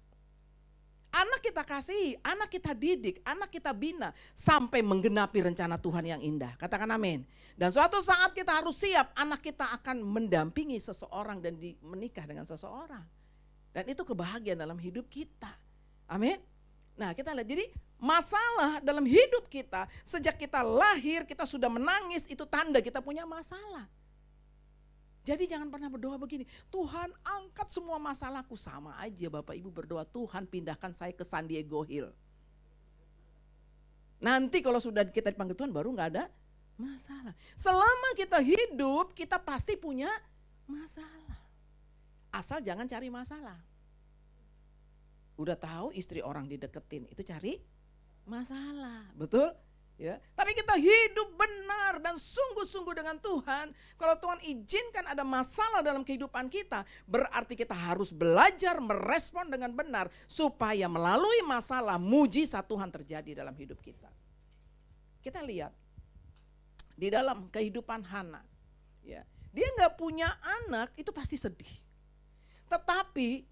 Anak kita kasihi, anak kita didik, anak kita bina sampai menggenapi rencana Tuhan yang indah. Katakan amin. Dan suatu saat kita harus siap, anak kita akan mendampingi seseorang dan menikah dengan seseorang. Dan itu kebahagiaan dalam hidup kita. Amin. Nah kita lihat, jadi masalah dalam hidup kita sejak kita lahir kita sudah menangis, itu tanda kita punya masalah. Jadi jangan pernah berdoa begini, Tuhan angkat semua masalahku. Sama aja Bapak Ibu berdoa, Tuhan pindahkan saya ke San Diego Hill. Nanti kalau sudah kita dipanggil Tuhan baru gak ada masalah. Selama kita hidup kita pasti punya masalah. Asal jangan cari masalah. Udah tahu istri orang dideketin, itu cari masalah, betul? Ya, tapi kita hidup benar dan sungguh-sungguh dengan Tuhan. Kalau Tuhan izinkan ada masalah dalam kehidupan kita, berarti kita harus belajar merespon dengan benar supaya melalui masalah mujizat Tuhan terjadi dalam hidup kita. Kita lihat di dalam kehidupan Hana, ya, dia nggak punya anak itu pasti sedih. Tetapi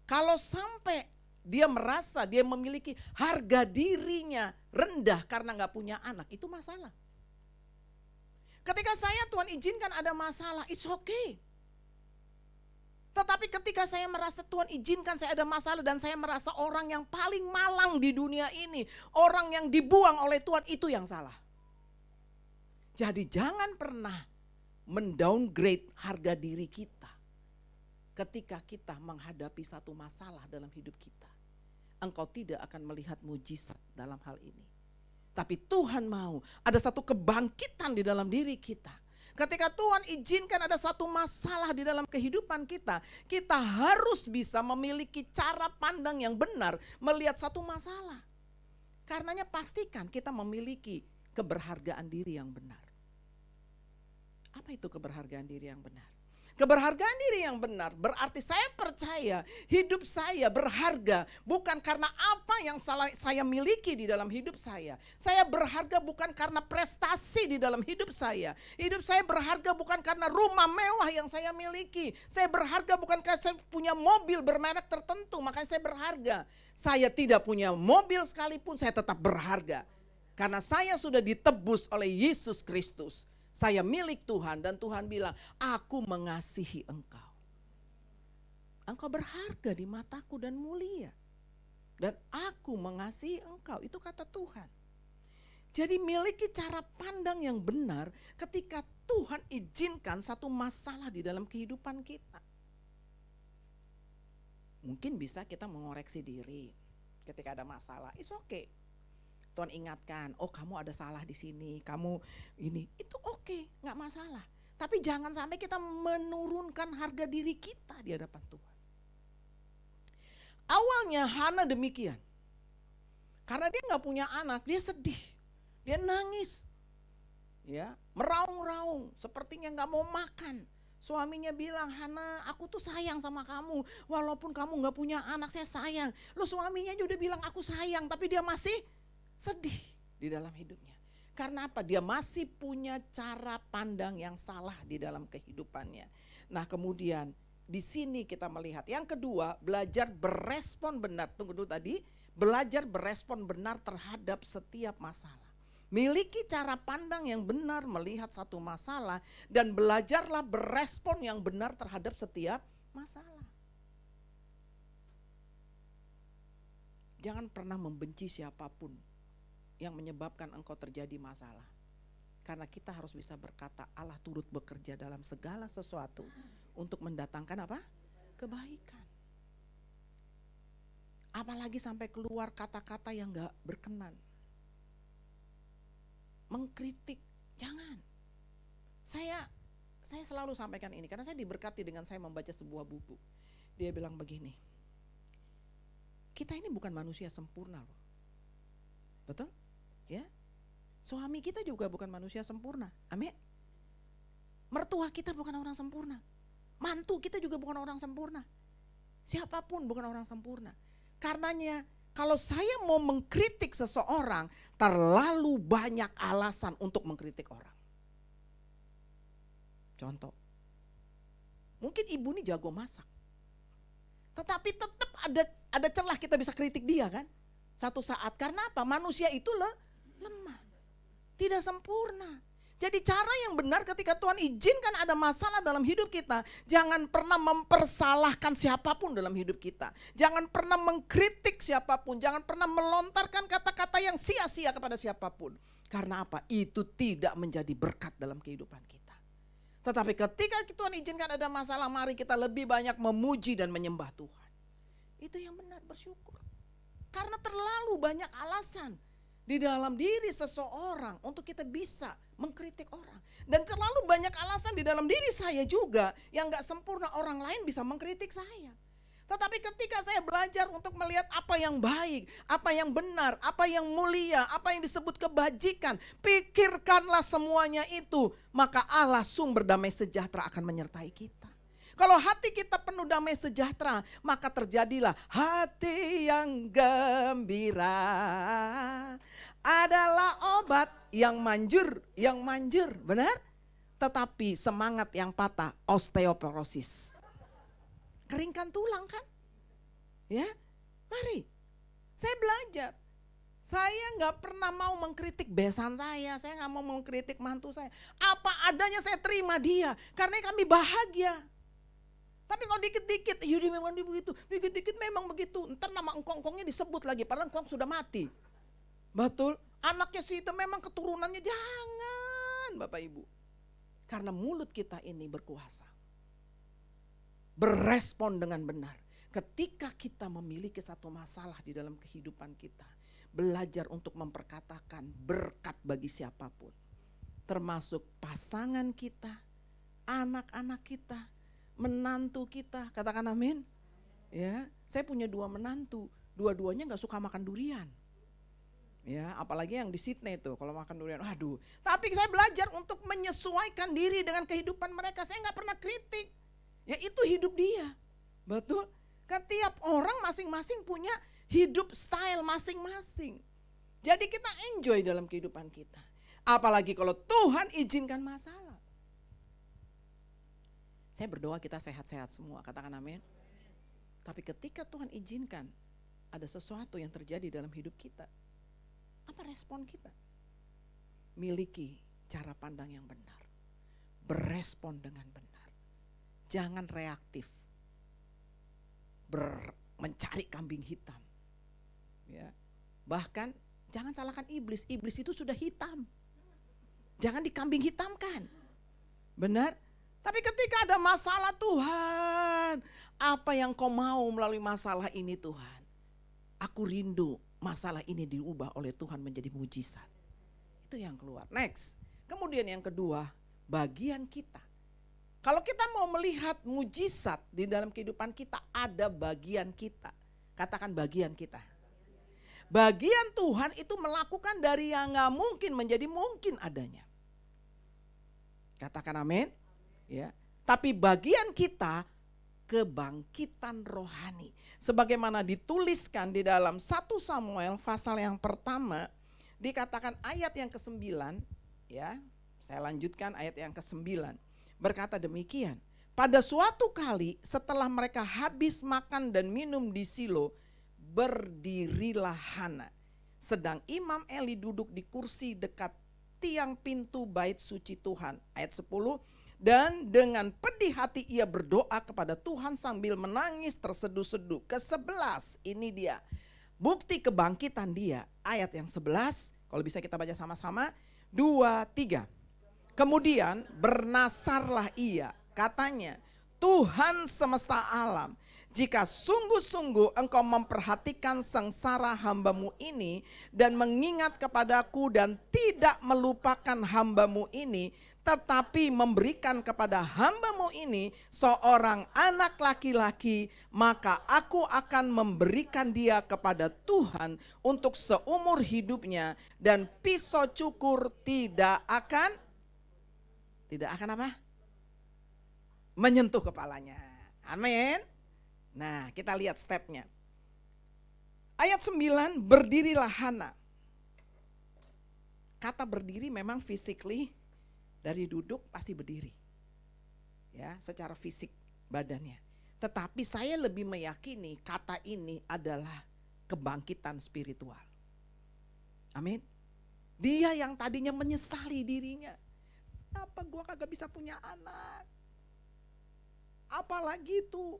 kalau sampai dia merasa dia memiliki harga dirinya rendah karena gak punya anak, itu masalah. Ketika saya Tuhan izinkan ada masalah, it's okay. Tetapi ketika saya merasa Tuhan izinkan saya ada masalah dan saya merasa orang yang paling malang di dunia ini, orang yang dibuang oleh Tuhan, itu yang salah. Jadi jangan pernah mendowngrade harga diri kita ketika kita menghadapi satu masalah dalam hidup kita. Engkau tidak akan melihat mujizat dalam hal ini. Tapi Tuhan mau ada satu kebangkitan di dalam diri kita. Ketika Tuhan izinkan ada satu masalah di dalam kehidupan kita, kita harus bisa memiliki cara pandang yang benar melihat satu masalah. Karenanya pastikan kita memiliki keberhargaan diri yang benar. Apa itu keberhargaan diri yang benar? Keberhargaan diri yang benar berarti saya percaya hidup saya berharga bukan karena apa yang saya miliki di dalam hidup saya. Saya berharga bukan karena prestasi di dalam hidup saya. Hidup saya berharga bukan karena rumah mewah yang saya miliki. Saya berharga bukan karena saya punya mobil bermerek tertentu, makanya saya berharga. Saya tidak punya mobil sekalipun saya tetap berharga. Karena saya sudah ditebus oleh Yesus Kristus. Saya milik Tuhan dan Tuhan bilang, aku mengasihi engkau. Engkau berharga di mataku dan mulia. Dan aku mengasihi engkau, itu kata Tuhan. Jadi miliki cara pandang yang benar ketika Tuhan izinkan satu masalah di dalam kehidupan kita. Mungkin bisa kita mengoreksi diri ketika ada masalah, it's okay. Tuhan ingatkan, oh kamu ada salah di sini, kamu ini, itu oke, nggak masalah. Tapi jangan sampai kita menurunkan harga diri kita di hadapan Tuhan. Awalnya Hana demikian, karena dia nggak punya anak, dia sedih, dia nangis, ya meraung-raung, sepertinya nggak mau makan. Suaminya bilang, Hana aku tuh sayang sama kamu, walaupun kamu nggak punya anak saya sayang. Loh suaminya juga bilang aku sayang, tapi dia masih sedih di dalam hidupnya. Karena apa? Dia masih punya cara pandang yang salah di dalam kehidupannya. Nah kemudian di sini kita melihat. Yang kedua, belajar berespon benar. Tunggu dulu tadi, belajar berespon benar terhadap setiap masalah. Miliki cara pandang yang benar melihat satu masalah dan belajarlah berespon yang benar terhadap setiap masalah. Jangan pernah membenci siapapun yang menyebabkan engkau terjadi masalah. Karena kita harus bisa berkata Allah turut bekerja dalam segala sesuatu untuk mendatangkan apa? Kebaikan. Apalagi sampai keluar kata-kata yang gak berkenan. Mengkritik, jangan. Saya selalu sampaikan ini karena saya diberkati dengan saya membaca sebuah buku. Dia bilang begini, kita ini bukan manusia sempurna loh. Betul? Ya. Suami kita juga bukan manusia sempurna. Amin. Mertua kita bukan orang sempurna. Mantu kita juga bukan orang sempurna. Siapapun bukan orang sempurna. Karenanya kalau saya mau mengkritik seseorang, terlalu banyak alasan untuk mengkritik orang. Contoh, mungkin ibu ini jago masak. Tetapi tetap ada celah kita bisa kritik dia kan. Satu saat, karena apa? Manusia itu lemah, tidak sempurna. Jadi cara yang benar ketika Tuhan izinkan ada masalah dalam hidup kita, jangan pernah mempersalahkan siapapun dalam hidup kita. Jangan pernah mengkritik siapapun, jangan pernah melontarkan kata-kata yang sia-sia kepada siapapun. Karena apa? Itu tidak menjadi berkat dalam kehidupan kita. Tetapi ketika Tuhan izinkan ada masalah, mari kita lebih banyak memuji dan menyembah Tuhan. Itu yang benar, bersyukur. Karena terlalu banyak alasan di dalam diri seseorang untuk kita bisa mengkritik orang. Dan terlalu banyak alasan di dalam diri saya juga yang gak sempurna, orang lain bisa mengkritik saya. Tetapi ketika saya belajar untuk melihat apa yang baik, apa yang benar, apa yang mulia, apa yang disebut kebajikan, pikirkanlah semuanya itu, maka Allah sumber damai sejahtera akan menyertai kita. Kalau hati kita penuh damai sejahtera, maka terjadilah hati yang gembira adalah obat yang manjur, benar? Tetapi semangat yang patah, osteoporosis. Keringkan tulang kan? Ya, mari. Saya belajar. Saya gak pernah mau mengkritik besan saya gak mau mengkritik mantu saya. Apa adanya saya terima dia, karena kami bahagia. Tapi kalau dikit-dikit, yaudah memang dia begitu, dikit-dikit memang begitu. Ntar nama engkong-engkongnya disebut lagi, padahal engkong sudah mati. Betul, anaknya si itu memang keturunannya, jangan Bapak Ibu. Karena mulut kita ini berkuasa. Berespon dengan benar. Ketika kita memiliki satu masalah di dalam kehidupan kita, belajar untuk memperkatakan berkat bagi siapapun. Termasuk pasangan kita, anak-anak kita, menantu kita, katakan amin. Ya, saya punya 2 menantu, dua-duanya nggak suka makan durian. Ya, apalagi yang di Sydney itu kalau makan durian, aduh. Tapi saya belajar untuk menyesuaikan diri dengan kehidupan mereka. Saya nggak pernah kritik. Ya itu hidup dia, betul. Kan tiap orang masing-masing punya hidup style masing-masing. Jadi kita enjoy dalam kehidupan kita. Apalagi kalau Tuhan izinkan masalah. Saya berdoa kita sehat-sehat semua, katakan amin. Tapi ketika Tuhan izinkan ada sesuatu yang terjadi dalam hidup kita, apa respon kita? Miliki cara pandang yang benar. Berespon dengan benar. Jangan reaktif. Mencari kambing hitam. Ya. Bahkan jangan salahkan iblis. Iblis itu sudah hitam. Jangan dikambing hitamkan. Benar? Tapi ketika ada masalah, Tuhan, apa yang kau mau melalui masalah ini Tuhan? Aku rindu masalah ini diubah oleh Tuhan menjadi mujizat. Itu yang keluar. Next. Kemudian yang kedua, bagian kita. Kalau kita mau melihat mujizat di dalam kehidupan kita, ada bagian kita. Katakan bagian kita. Bagian Tuhan itu melakukan dari yang gak mungkin menjadi mungkin adanya. Katakan amin. Ya. Tapi bagian kita kebangkitan rohani. Sebagaimana dituliskan di dalam 1 Samuel pasal yang pertama, dikatakan ayat yang ke-9, ya. Saya lanjutkan ayat yang ke-9. Berkata demikian, pada suatu kali setelah mereka habis makan dan minum di Silo, berdirilah Hana. Sedang Imam Eli duduk di kursi dekat tiang pintu bait suci Tuhan. Ayat 10, dan dengan pedih hati ia berdoa kepada Tuhan sambil menangis terseduh-seduh. Ke-11, ini dia bukti kebangkitan dia. Ayat yang 11, kalau bisa kita baca sama-sama, 2, 3. Kemudian bernasarlah ia, katanya, Tuhan semesta alam, jika sungguh-sungguh engkau memperhatikan sengsara hambamu ini dan mengingat kepadaku dan tidak melupakan hambamu ini, tetapi memberikan kepada hambamu ini seorang anak laki-laki, maka aku akan memberikan dia kepada Tuhan untuk seumur hidupnya, dan pisau cukur tidak akan apa? Menyentuh kepalanya. Amin. Nah, kita lihat stepnya. Ayat 9, berdirilah Hana. Kata berdiri memang physically, dari duduk pasti berdiri. Ya, secara fisik badannya. Tetapi saya lebih meyakini kata ini adalah kebangkitan spiritual. Amin. Dia yang tadinya menyesali dirinya. Kenapa gua kagak bisa punya anak? Apalagi tuh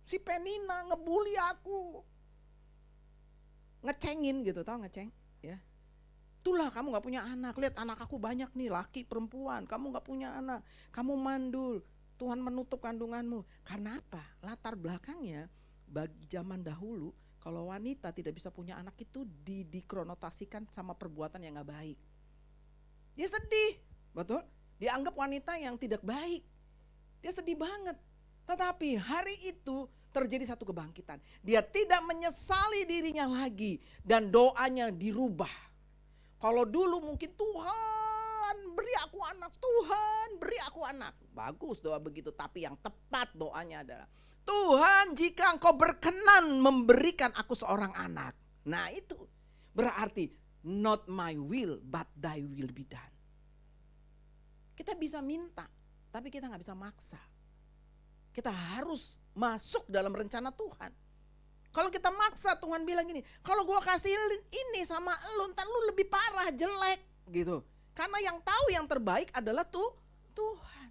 si Penina ngebully aku, ngecengin gitu, tau ngeceng ya. Itulah kamu gak punya anak, lihat anak aku banyak nih, laki perempuan, kamu gak punya anak, kamu mandul, Tuhan menutup kandunganmu. Karena apa? Latar belakangnya bagi zaman dahulu, kalau wanita tidak bisa punya anak itu dikronotasikan sama perbuatan yang gak baik. Dia sedih, betul? Dianggap wanita yang tidak baik, dia sedih banget. Tetapi hari itu terjadi satu kebangkitan. Dia tidak menyesali dirinya lagi dan doanya dirubah. Kalau dulu mungkin Tuhan beri aku anak, Tuhan beri aku anak. Bagus doa begitu, tapi yang tepat doanya adalah Tuhan jika engkau berkenan memberikan aku seorang anak. Nah itu berarti not my will but thy will be done. Kita bisa minta, tapi kita gak bisa maksa. Kita harus masuk dalam rencana Tuhan. Kalau kita maksa, Tuhan bilang gini, kalau gue kasih ini sama lu, ntar lu lebih parah, jelek gitu. Karena yang tahu yang terbaik adalah Tuhan.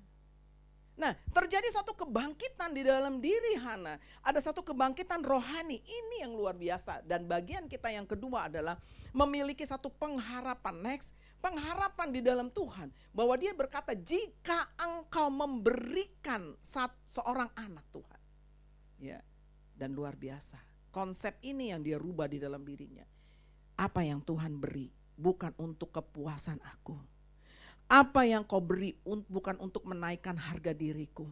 Nah, terjadi satu kebangkitan di dalam diri Hana. Ada satu kebangkitan rohani, ini yang luar biasa. Dan bagian kita yang kedua adalah memiliki satu pengharapan. Next, pengharapan di dalam Tuhan. Bahwa dia berkata, jika engkau memberikan seorang anak Tuhan. Ya, dan luar biasa. Konsep ini yang dia rubah di dalam dirinya. Apa yang Tuhan beri bukan untuk kepuasan aku. Apa yang kau beri bukan untuk menaikkan harga diriku.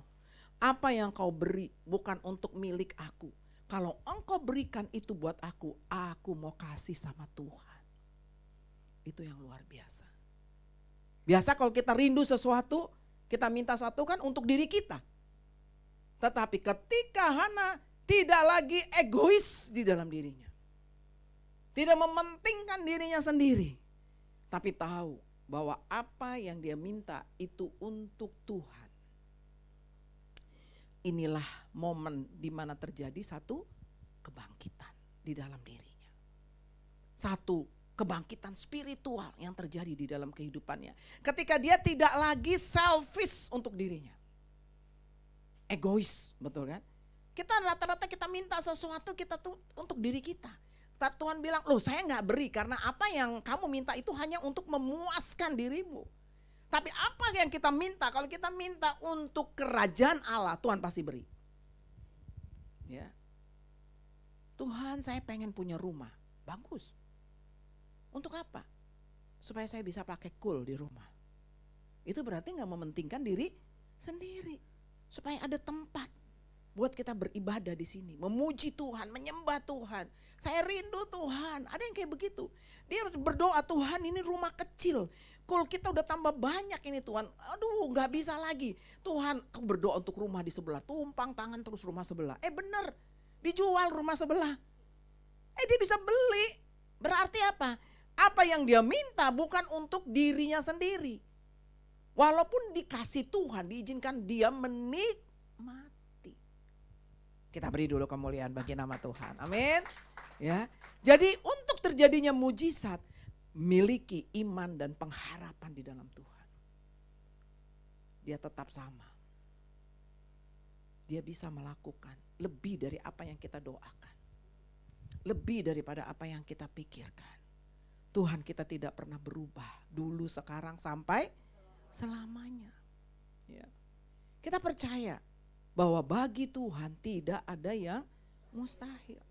Apa yang kau beri bukan untuk milik aku. Kalau engkau berikan itu buat aku mau kasih sama Tuhan. Itu yang luar biasa. Biasa kalau kita rindu sesuatu, kita minta sesuatu kan untuk diri kita. Tetapi ketika Hana tidak lagi egois di dalam dirinya. Tidak mementingkan dirinya sendiri. Tapi tahu bahwa apa yang dia minta itu untuk Tuhan. Inilah momen di mana terjadi satu kebangkitan di dalam dirinya. Satu kebangkitan spiritual yang terjadi di dalam kehidupannya. Ketika dia tidak lagi selfish untuk dirinya. Egois, betul kan? Kita rata-rata kita minta sesuatu kita tuh untuk diri kita. Tuhan bilang, loh saya gak beri karena apa yang kamu minta itu hanya untuk memuaskan dirimu. Tapi apa yang kita minta, kalau kita minta untuk kerajaan Allah, Tuhan pasti beri. Ya. Tuhan saya pengen punya rumah, bagus. Untuk apa? Supaya saya bisa pakai cool di rumah. Itu berarti gak mementingkan diri sendiri. Supaya ada tempat buat kita beribadah di sini, memuji Tuhan, menyembah Tuhan. Saya rindu Tuhan. Ada yang kayak begitu. Dia berdoa, Tuhan ini rumah kecil. Kalau kita udah tambah banyak ini Tuhan, aduh nggak bisa lagi. Tuhan, kau berdoa untuk rumah di sebelah, tumpang tangan terus rumah sebelah. Bener, dijual rumah sebelah. Dia bisa beli. Berarti apa? Apa yang dia minta bukan untuk dirinya sendiri. Walaupun dikasih Tuhan, diizinkan dia menikmati. Kita beri dulu kemuliaan bagi nama Tuhan. Amin. Ya. Jadi untuk terjadinya mujizat, miliki iman dan pengharapan di dalam Tuhan. Dia tetap sama. Dia bisa melakukan lebih dari apa yang kita doakan. Lebih daripada apa yang kita pikirkan. Tuhan kita tidak pernah berubah. Dulu, sekarang, sampai selamanya. Ya. Kita percaya bahwa bagi Tuhan tidak ada yang mustahil.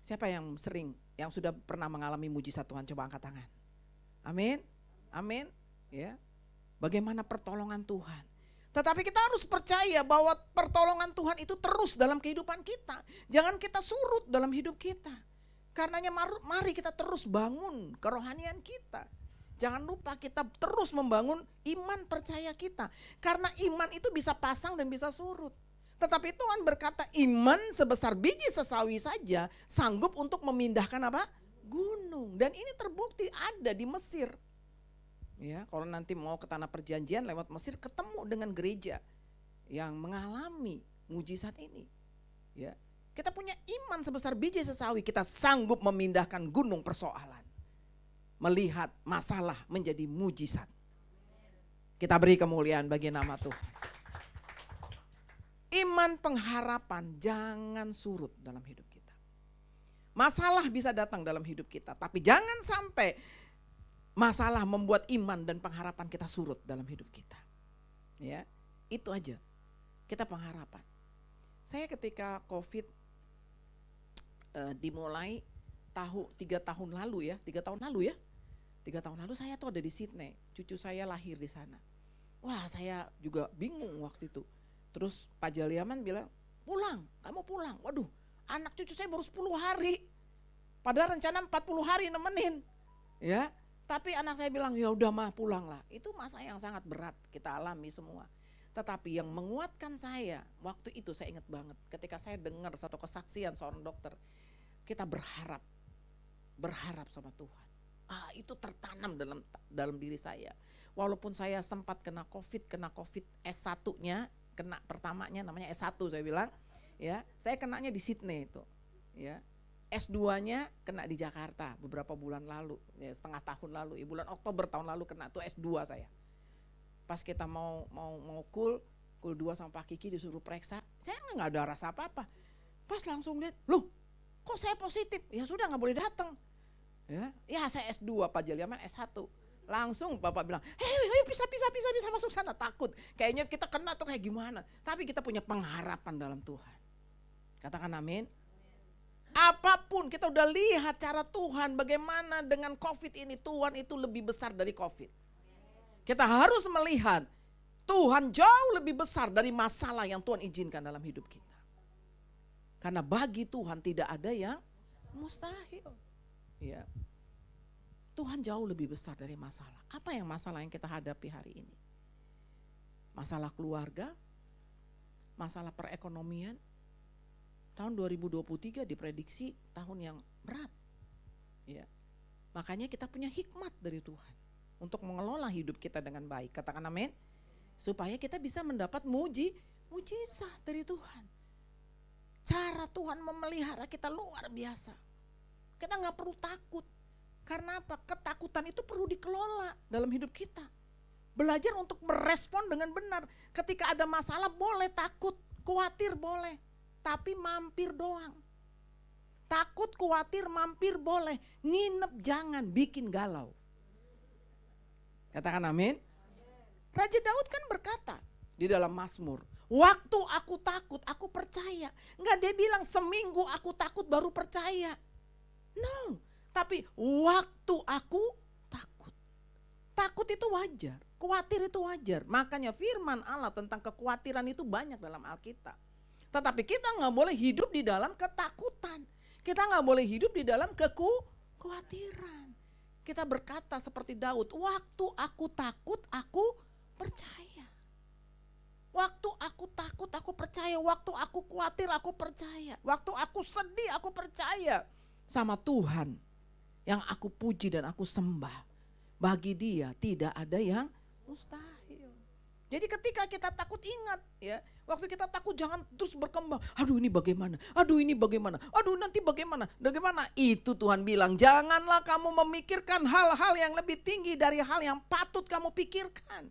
Siapa yang sudah pernah mengalami mujizat Tuhan? Coba angkat tangan. Amin, amin. Ya, bagaimana pertolongan Tuhan? Tetapi kita harus percaya bahwa pertolongan Tuhan itu terus dalam kehidupan kita. Jangan kita surut dalam hidup kita. Karenanya mari kita terus bangun kerohanian kita. Jangan lupa kita terus membangun iman percaya kita. Karena iman itu bisa pasang dan bisa surut. Tetapi Tuhan berkata iman sebesar biji sesawi saja sanggup untuk memindahkan apa? Gunung. Dan ini terbukti ada di Mesir. Ya, kalau nanti mau ke tanah perjanjian lewat Mesir ketemu dengan gereja yang mengalami mujizat ini. Ya, kita punya iman sebesar biji sesawi, kita sanggup memindahkan gunung persoalan. Melihat masalah menjadi mujizat. Kita beri kemuliaan bagi nama Tuhan. Iman pengharapan jangan surut dalam hidup kita. Masalah bisa datang dalam hidup kita, tapi jangan sampai masalah membuat iman dan pengharapan kita surut dalam hidup kita. Ya, itu aja. Kita pengharapan. Saya ketika COVID dimulai 3 tahun lalu ya, 3 tahun lalu saya tuh ada di Sydney. Cucu saya lahir di sana. Wah, saya juga bingung waktu itu. Terus Pak Jaliaman bilang, pulang, kamu pulang. Waduh, anak cucu saya baru 10 hari. Padahal rencana 40 hari nemenin. Ya, tapi anak saya bilang, ya udah mah pulanglah. Itu masa yang sangat berat kita alami semua. Tetapi yang menguatkan saya, waktu itu saya ingat banget. Ketika saya dengar satu kesaksian seorang dokter, kita berharap sama Tuhan. Itu tertanam dalam diri saya. Walaupun saya sempat kena COVID S1-nya, kena pertamanya namanya S1 saya bilang, ya, saya kenanya di Sydney itu, ya. S2-nya kena di Jakarta beberapa bulan lalu, ya, setengah tahun lalu, bulan Oktober tahun lalu kena tuh S2 saya. Pas kita mau kul 2 sama Pak Kiki disuruh periksa, saya nggak ada rasa apa-apa. Pas langsung lihat, loh, kok saya positif? Ya sudah nggak boleh datang. Ya saya S2, Pak Jaliaman S1. Langsung Bapak bilang, hei bisa masuk sana, takut. Kayaknya kita kena tuh kayak gimana. Tapi kita punya pengharapan dalam Tuhan. Katakan amin. Apapun kita udah lihat cara Tuhan bagaimana dengan COVID ini. Tuhan itu lebih besar dari COVID. Kita harus melihat Tuhan jauh lebih besar dari masalah yang Tuhan izinkan dalam hidup kita. Karena bagi Tuhan tidak ada yang mustahil. Ya. Tuhan jauh lebih besar dari masalah. Apa masalah yang kita hadapi hari ini? Masalah keluarga, masalah perekonomian. Tahun 2023 diprediksi tahun yang berat. Ya. Makanya kita punya hikmat dari Tuhan untuk mengelola hidup kita dengan baik. Katakan amin. Supaya kita bisa mendapat mujizat dari Tuhan. Cara Tuhan memelihara kita luar biasa. Kita gak perlu takut. Karena apa? Ketakutan itu perlu dikelola dalam hidup kita. Belajar untuk merespon dengan benar. Ketika ada masalah boleh takut, khawatir boleh. Tapi mampir doang. Takut, khawatir, mampir boleh. Nginep jangan, bikin galau. Katakan amin. Raja Daud kan berkata di dalam Mazmur, waktu aku takut, aku percaya. Enggak, dia bilang seminggu aku takut baru percaya. No, tapi waktu aku takut. Takut itu wajar, khawatir itu wajar. Makanya firman Allah tentang kekhawatiran itu banyak dalam Alkitab. Tetapi kita gak boleh hidup di dalam ketakutan. Kita gak boleh hidup di dalam kekhawatiran. Kita berkata seperti Daud, waktu aku takut, aku percaya. Waktu aku takut, aku percaya. Waktu aku khawatir, aku percaya. Waktu aku sedih, aku percaya sama Tuhan yang aku puji dan aku sembah. Bagi Dia tidak ada yang mustahil. Jadi ketika kita takut, ingat ya, waktu kita takut jangan terus berkembang. Aduh ini bagaimana, aduh ini bagaimana, aduh nanti bagaimana. Itu Tuhan bilang, janganlah kamu memikirkan hal-hal yang lebih tinggi dari hal yang patut kamu pikirkan.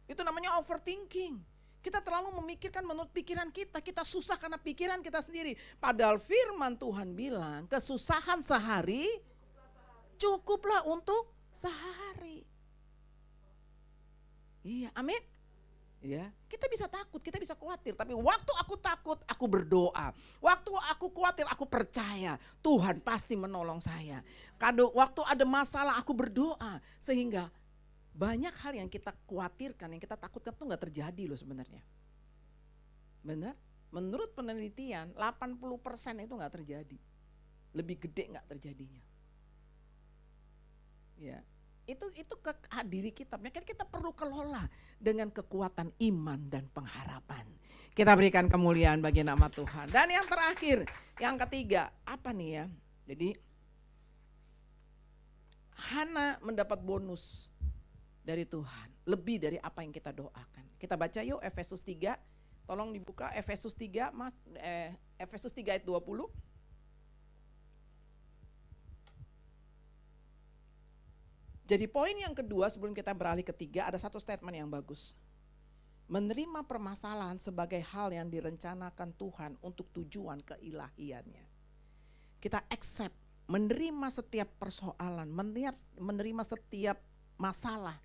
Itu namanya overthinking. Kita terlalu memikirkan menurut pikiran kita. Kita susah karena pikiran kita sendiri. Padahal firman Tuhan bilang, kesusahan sehari cukuplah untuk sehari. Iya, amin. Ya, kita bisa takut, kita bisa khawatir, tapi waktu aku takut, aku berdoa. Waktu aku khawatir, aku percaya Tuhan pasti menolong saya. Waktu ada masalah, aku berdoa, sehingga banyak hal yang kita khawatirkan, yang kita takutkan itu nggak terjadi loh sebenarnya. Benar? Menurut penelitian, 80% itu nggak terjadi. Lebih gede nggak terjadinya. Ya. Itu ke diri kita. Makanya kita perlu kelola dengan kekuatan iman dan pengharapan. Kita berikan kemuliaan bagi nama Tuhan. Dan yang terakhir, yang ketiga, apa nih ya? Jadi Hana mendapat bonus dari Tuhan, lebih dari apa yang kita doakan. Kita baca yuk Efesus 3. Tolong dibuka Efesus 3, Mas, Efesus 3 ayat 20. Jadi poin yang kedua sebelum kita beralih ketiga, ada satu statement yang bagus. Menerima permasalahan sebagai hal yang direncanakan Tuhan untuk tujuan keilahiannya. Kita accept, menerima setiap persoalan, menerima setiap masalah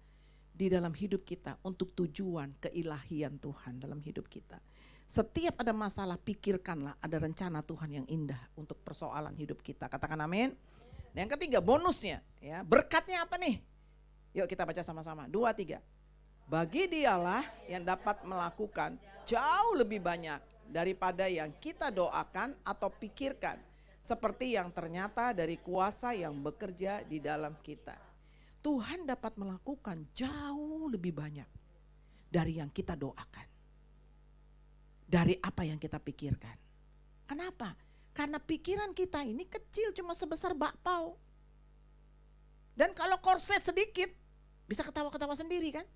di dalam hidup kita untuk tujuan keilahian Tuhan dalam hidup kita. Setiap ada masalah, pikirkanlah ada rencana Tuhan yang indah untuk persoalan hidup kita. Katakan amin. Yang ketiga, bonusnya, ya, berkatnya apa nih? Yuk kita baca sama-sama. 2, 3. Bagi dialah yang dapat melakukan jauh lebih banyak daripada yang kita doakan atau pikirkan, seperti yang ternyata dari kuasa yang bekerja di dalam kita. Tuhan dapat melakukan jauh lebih banyak dari yang kita doakan, dari apa yang kita pikirkan. Kenapa? Karena pikiran kita ini kecil, cuma sebesar bakpao. Dan kalau korslet sedikit, bisa ketawa-ketawa sendiri kan?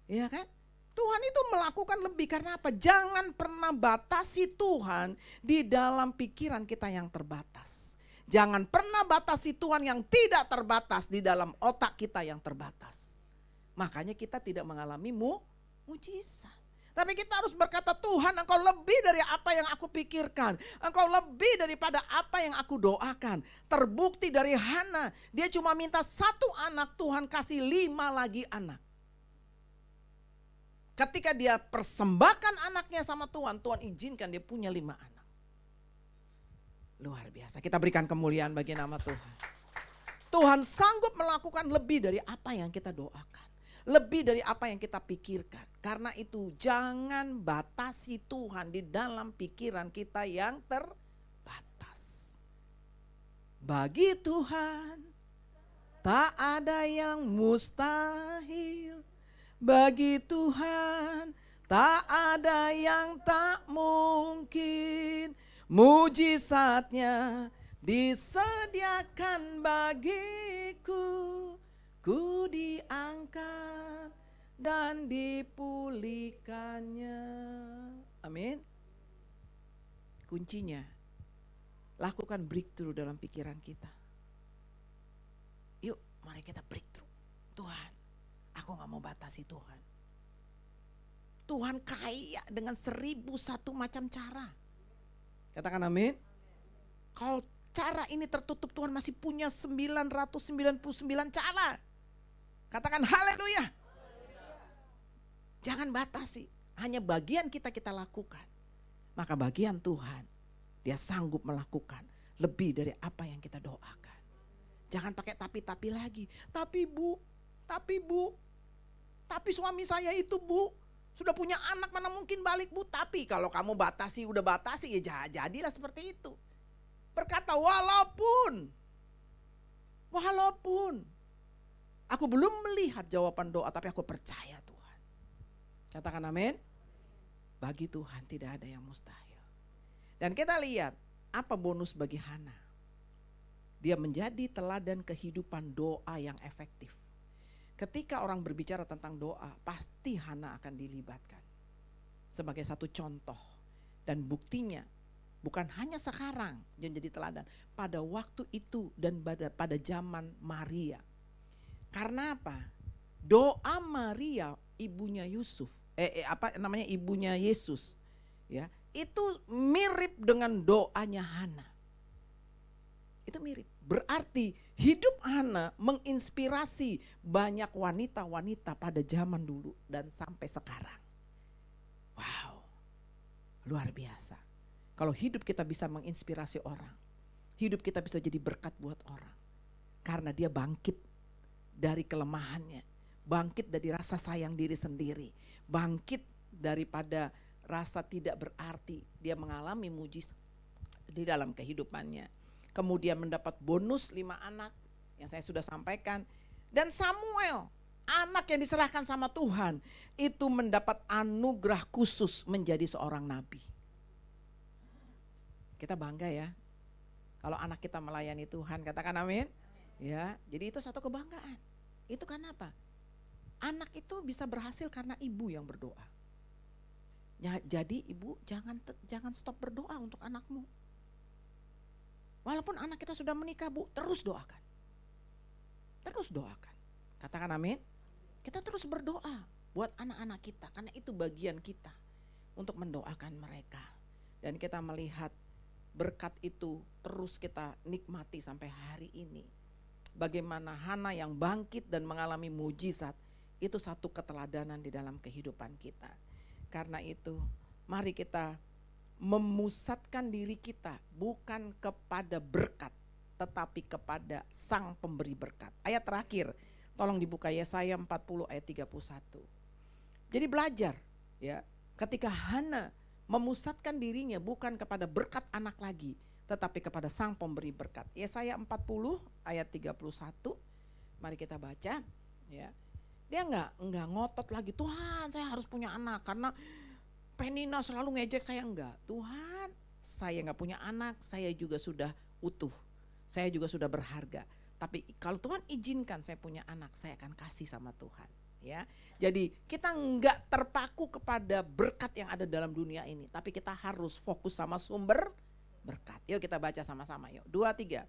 Iya kan? Tuhan itu melakukan lebih, karena apa? Jangan pernah batasi Tuhan di dalam pikiran kita yang terbatas. Jangan pernah batasi Tuhan yang tidak terbatas di dalam otak kita yang terbatas. Makanya kita tidak mengalami mujizat. Tapi kita harus berkata, Tuhan, Engkau lebih dari apa yang aku pikirkan. Engkau lebih daripada apa yang aku doakan. Terbukti dari Hana, dia cuma minta 1 anak, Tuhan kasih 5 lagi anak. Ketika dia persembahkan anaknya sama Tuhan, Tuhan izinkan dia punya 5 anak. Luar biasa, kita berikan kemuliaan bagi nama Tuhan. Tuhan sanggup melakukan lebih dari apa yang kita doakan. Lebih dari apa yang kita pikirkan. Karena itu jangan batasi Tuhan di dalam pikiran kita yang terbatas. Bagi Tuhan tak ada yang mustahil. Bagi Tuhan tak ada yang tak mungkin. Mujizatnya disediakan bagiku. Ku diangkat dan dipulihkannya. Amin. Kuncinya, lakukan breakthrough dalam pikiran kita. Yuk, mari kita breakthrough. Tuhan, aku gak mau batasi Tuhan. Tuhan kaya dengan 1001 macam cara. Katakan amin. Kalau cara ini tertutup, Tuhan masih punya 999 cara. Katakan haleluya. Jangan batasi, hanya bagian kita lakukan. Maka bagian Tuhan, dia sanggup melakukan lebih dari apa yang kita doakan. Jangan pakai tapi lagi. Tapi bu, tapi suami saya itu bu, sudah punya anak, mana mungkin balik bu. Tapi kalau kamu batasi, udah batasi, ya jadilah seperti itu. Berkata walaupun aku belum melihat jawaban doa, tapi aku percaya Tuhan. Katakan amin. Bagi Tuhan tidak ada yang mustahil. Dan kita lihat apa bonus bagi Hana. Dia menjadi teladan kehidupan doa yang efektif. Ketika orang berbicara tentang doa, pasti Hana akan dilibatkan. Sebagai satu contoh. Dan buktinya, bukan hanya sekarang yang jadi teladan. Pada waktu itu dan pada zaman Maria. Karena apa? Doa Maria, ibunya Yusuf, ibunya Yesus, ya, itu mirip dengan doanya Hana. Itu mirip. Berarti hidup Hana menginspirasi banyak wanita-wanita pada zaman dulu dan sampai sekarang. Wow, luar biasa. Kalau hidup kita bisa menginspirasi orang, hidup kita bisa jadi berkat buat orang. Karena dia bangkit dari kelemahannya, bangkit dari rasa sayang diri sendiri, bangkit daripada rasa tidak berarti. Dia mengalami mujizat di dalam kehidupannya. Kemudian mendapat bonus 5 anak yang saya sudah sampaikan. Dan Samuel, anak yang diserahkan sama Tuhan, itu mendapat anugerah khusus menjadi seorang nabi. Kita bangga ya, kalau anak kita melayani Tuhan, katakan amin. Ya, jadi itu satu kebanggaan. Itu karena apa? Anak itu bisa berhasil karena ibu yang berdoa. Ya, jadi ibu jangan stop berdoa untuk anakmu. Walaupun anak kita sudah menikah, Bu, terus doakan. Terus doakan. Katakan amin. Kita terus berdoa buat anak-anak kita, karena itu bagian kita untuk mendoakan mereka. Dan kita melihat berkat itu terus kita nikmati sampai hari ini. Bagaimana Hana yang bangkit dan mengalami mujizat, itu satu keteladanan di dalam kehidupan kita. Karena itu mari kita memusatkan diri kita bukan kepada berkat, tetapi kepada Sang Pemberi berkat. Ayat terakhir, tolong dibuka Yesaya 40 ayat 31. Jadi belajar ya, ketika Hana memusatkan dirinya bukan kepada berkat anak lagi, tetapi kepada Sang Pemberi berkat. Yesaya 40 ayat 31, mari kita baca ya. Dia enggak ngotot lagi, Tuhan saya harus punya anak karena Penina selalu ngejek saya. Enggak, Tuhan saya enggak punya anak, saya juga sudah utuh, saya juga sudah berharga. Tapi kalau Tuhan izinkan saya punya anak, saya akan kasih sama Tuhan. Ya, jadi kita enggak terpaku kepada berkat yang ada dalam dunia ini, tapi kita harus fokus sama sumber berkat. Yuk kita baca sama-sama yuk. 2, 3.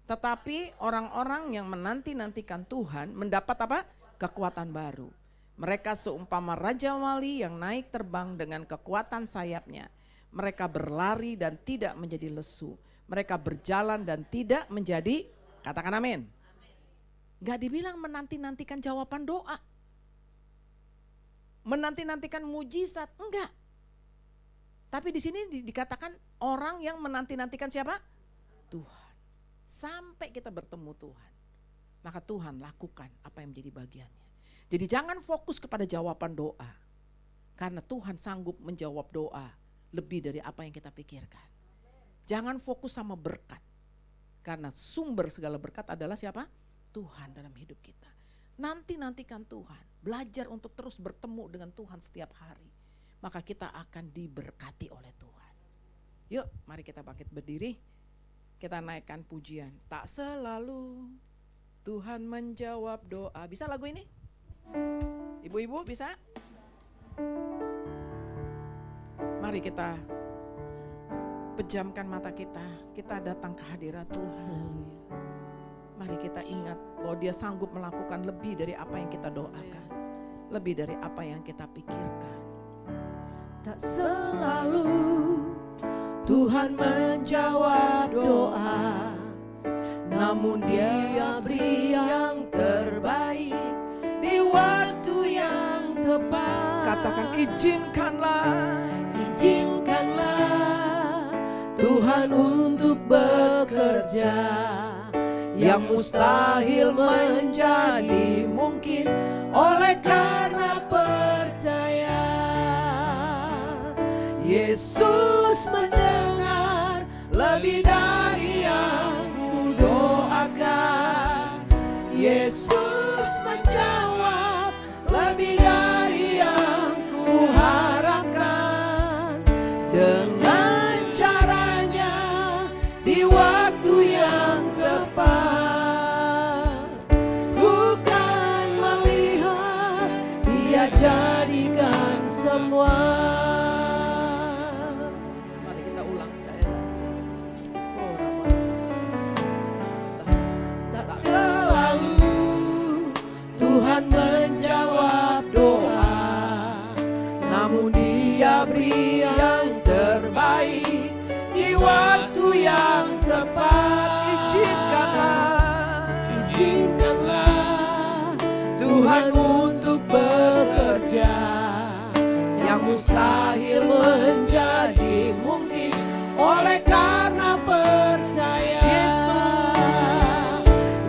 Tetapi orang-orang yang menanti-nantikan Tuhan mendapat apa? Kekuatan baru. Mereka seumpama Raja Wali yang naik terbang dengan kekuatan sayapnya. Mereka berlari dan tidak menjadi lesu. Mereka berjalan dan tidak menjadi, katakan amin. Gak dibilang menanti-nantikan jawaban doa. Menanti-nantikan mujizat, enggak. Tapi di sini dikatakan orang yang menanti-nantikan siapa? Tuhan. Sampai kita bertemu Tuhan, maka Tuhan lakukan apa yang menjadi bagiannya. Jadi jangan fokus kepada jawaban doa, karena Tuhan sanggup menjawab doa lebih dari apa yang kita pikirkan. Jangan fokus sama berkat, karena sumber segala berkat adalah siapa? Tuhan dalam hidup kita. Nantikan Tuhan, belajar untuk terus bertemu dengan Tuhan setiap hari, maka kita akan diberkati oleh Tuhan. Yuk mari kita bangkit berdiri, kita naikkan pujian. Tak selalu Tuhan menjawab doa. Bisa lagu ini? Ibu-ibu bisa? Mari kita pejamkan mata kita datang ke hadirat Tuhan. Mari kita ingat bahwa Dia sanggup melakukan lebih dari apa yang kita doakan, lebih dari apa yang kita pikirkan. Tak selalu Tuhan menjawab doa, namun Dia beri yang terbaik di waktu yang tepat. Katakan izinkanlah Tuhan untuk bekerja, yang mustahil menjadi mungkin oleh karena percaya. Yesus mendengar lebih dari yang ku doakan. Yesus menjawab lebih dari yang ku harapkan. Dengan caranya di waktu yang tepat, ku kan melihat Dia jadikan semua. Mari kita ulang sekali lagi. Oh, Rama. Tak selalu Tuhan menjawab doa, namun Dia beri yang terbaik di waktu yang tepat. Izinkanlah Tuhan untuk bekerja, yang mustahil menjadi mungkin oleh karena percaya.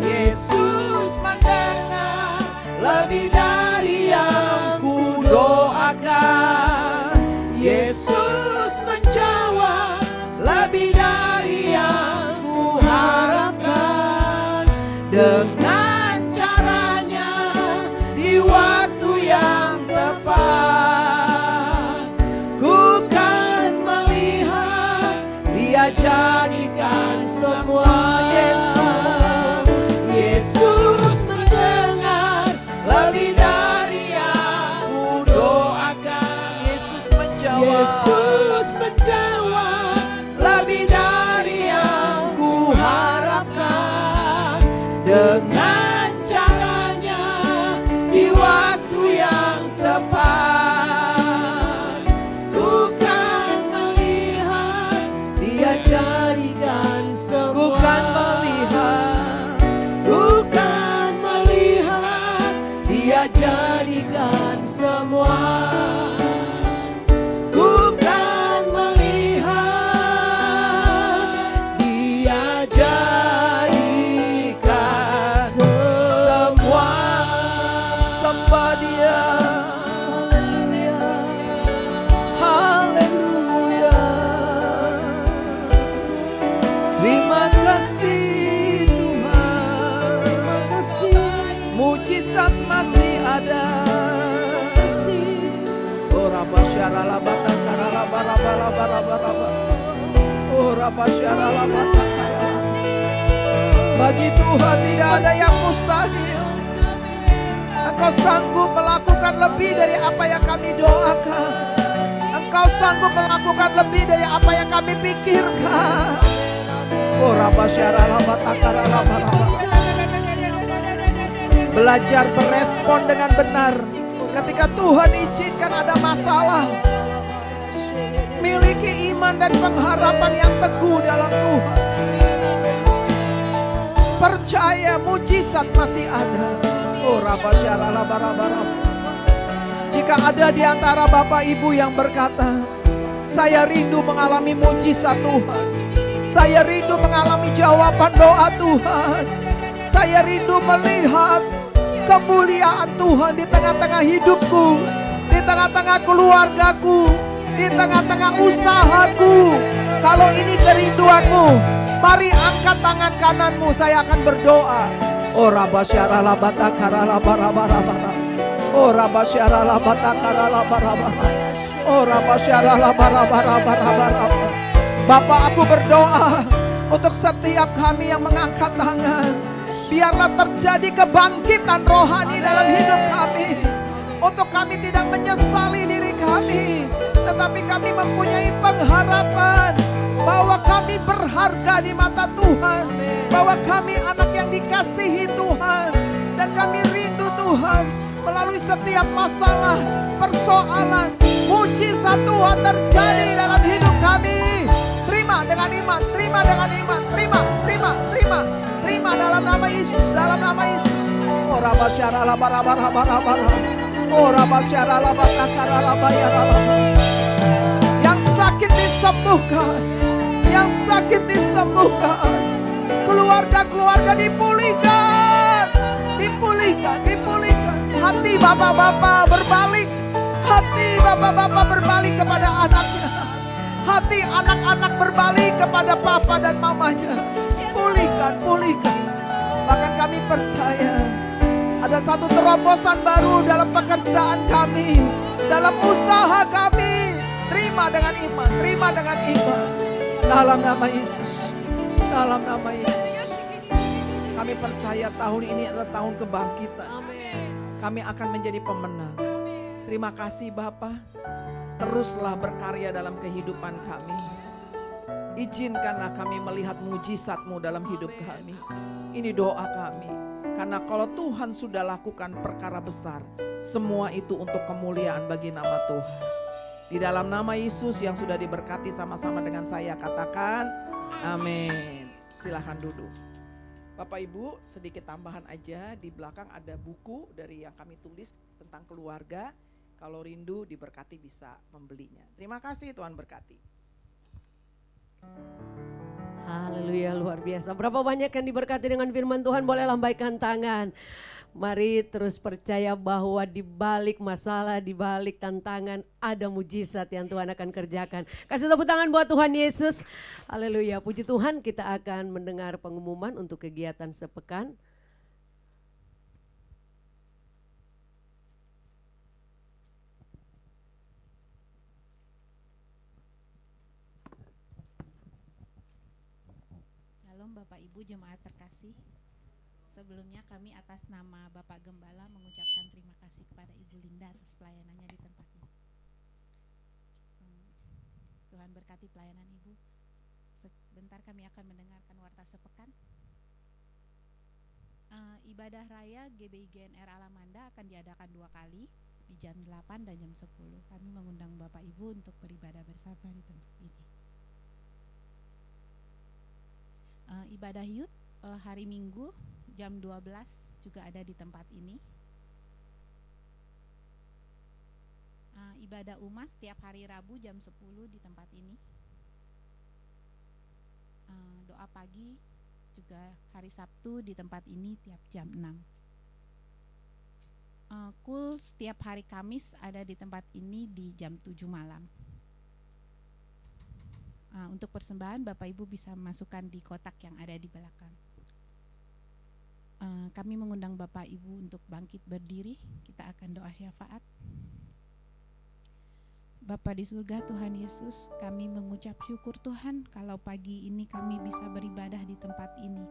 Yesus mendengar lebih dari yang ku doakan. Yesus menjawab lebih dari yang ku harapkan. Dengan caranya di waktu yang tepat, ku kan melihat Dia jadikan semua. Yesus mendengar lebih dari yang ku doakan. Yesus menjawab lebih dari yang ku harapkan. Dengan caranya di waktu yang tepat, ku kan melihat Dia jadikan semua. Ku kan melihat Dia jadikan semua. Ku kan melihat Dia jadikan semua. Sembah Dia. Haleluya. Terima kasih Tuhan. Mujizat masih ada. Oh rabasyara labata karala baraba. Oh rabasyara labata karala. Bagi Tuhan tidak ada yang mustahil. Engkau sanggup melakukan lebih dari apa yang kami doakan. Engkau sanggup melakukan lebih dari apa yang kami pikirkan. Oh rabasyara labata karala baraba. Belajar berespon dengan benar ketika Tuhan izinkan ada masalah. Miliki iman dan pengharapan yang teguh dalam Tuhan. Percaya mujizat masih ada. Oh rabasyara labara. Jika ada di antara Bapak Ibu yang berkata, saya rindu mengalami mujizat Tuhan. Saya rindu mengalami jawaban doa Tuhan. Saya rindu melihat kemuliaan Tuhan di tengah-tengah hidupku, di tengah-tengah keluargaku, di tengah-tengah usahaku. Kalau ini kerinduanmu, mari angkat tangan kananmu, saya akan berdoa. Oh rabasyara labata karala barabara. Oh rabasyara labata karala barabara. Oh rabasyara labara. Bapak, aku berdoa untuk setiap kami yang mengangkat tangan. Biarlah terjadi kebangkitan rohani dalam hidup kami. Untuk kami tidak menyesali diri kami, tetapi kami mempunyai pengharapan bahwa kami berharga di mata Tuhan, bahwa kami anak yang dikasihi Tuhan. Dan kami rindu Tuhan, melalui setiap masalah, persoalan, mujizat Tuhan terjadi dalam hidup kami. Terima dengan iman, terima dengan iman, terima dalam nama Yesus, dalam nama Yesus. Oh rabasyara labara. Oh rabasyara labara. Yang sakit disembuhkan, yang sakit disembuhkan. Keluarga-keluarga dipulihkan. Hati bapak-bapak berbalik, hati bapak-bapak berbalik kepada anaknya. Hati anak-anak berbalik kepada papa dan mamanya. Pulihkan. Bahkan kami percaya ada satu terobosan baru dalam pekerjaan kami, dalam usaha kami. Terima dengan iman. Dalam nama Yesus. Kami percaya tahun ini adalah tahun kebangkitan. Kami akan menjadi pemenang. Terima kasih Bapa. Teruslah berkarya dalam kehidupan kami. Izinkanlah kami melihat mujizat-Mu dalam hidup kami. Ini doa kami. Karena kalau Tuhan sudah lakukan perkara besar, semua itu untuk kemuliaan bagi nama Tuhan. Di dalam nama Yesus yang sudah diberkati sama-sama dengan saya, katakan amin. Silahkan duduk. Bapak Ibu, sedikit tambahan aja, di belakang ada buku dari yang kami tulis tentang keluarga. Kalau rindu diberkati bisa membelinya. Terima kasih, Tuhan berkati. Haleluya, luar biasa. Berapa banyak yang diberkati dengan firman Tuhan, boleh lambaikan tangan. Mari terus percaya bahwa di balik masalah, di balik tantangan ada mujizat yang Tuhan akan kerjakan. Kasih tepuk tangan buat Tuhan Yesus. Haleluya, puji Tuhan, kita akan mendengar pengumuman untuk kegiatan sepekan. Shalom Bapak Ibu jemaat terkasih. Sebelumnya kami atas nama Bapak Gembala mengucapkan terima kasih kepada Ibu Linda atas pelayanannya di tempat ini. Tuhan berkati pelayanan Ibu. Sebentar kami akan mendengarkan warta sepekan. Ibadah raya GBI GNR Alamanda akan diadakan 2 kali di jam 8 dan jam 10. Kami mengundang Bapak Ibu untuk beribadah bersama di tempat ini. Ibadah Youth hari Minggu jam 12 juga ada di tempat ini. Ibadah Umas setiap hari Rabu jam 10 di tempat ini. Doa pagi juga hari Sabtu di tempat ini tiap jam 6. Kul setiap hari Kamis ada di tempat ini di jam 7 malam. Untuk persembahan Bapak Ibu bisa masukkan di kotak yang ada di belakang. Kami mengundang Bapak Ibu untuk bangkit berdiri. Kita akan doa syafaat. Bapa di surga, Tuhan Yesus, kami mengucap syukur Tuhan kalau pagi ini kami bisa beribadah di tempat ini.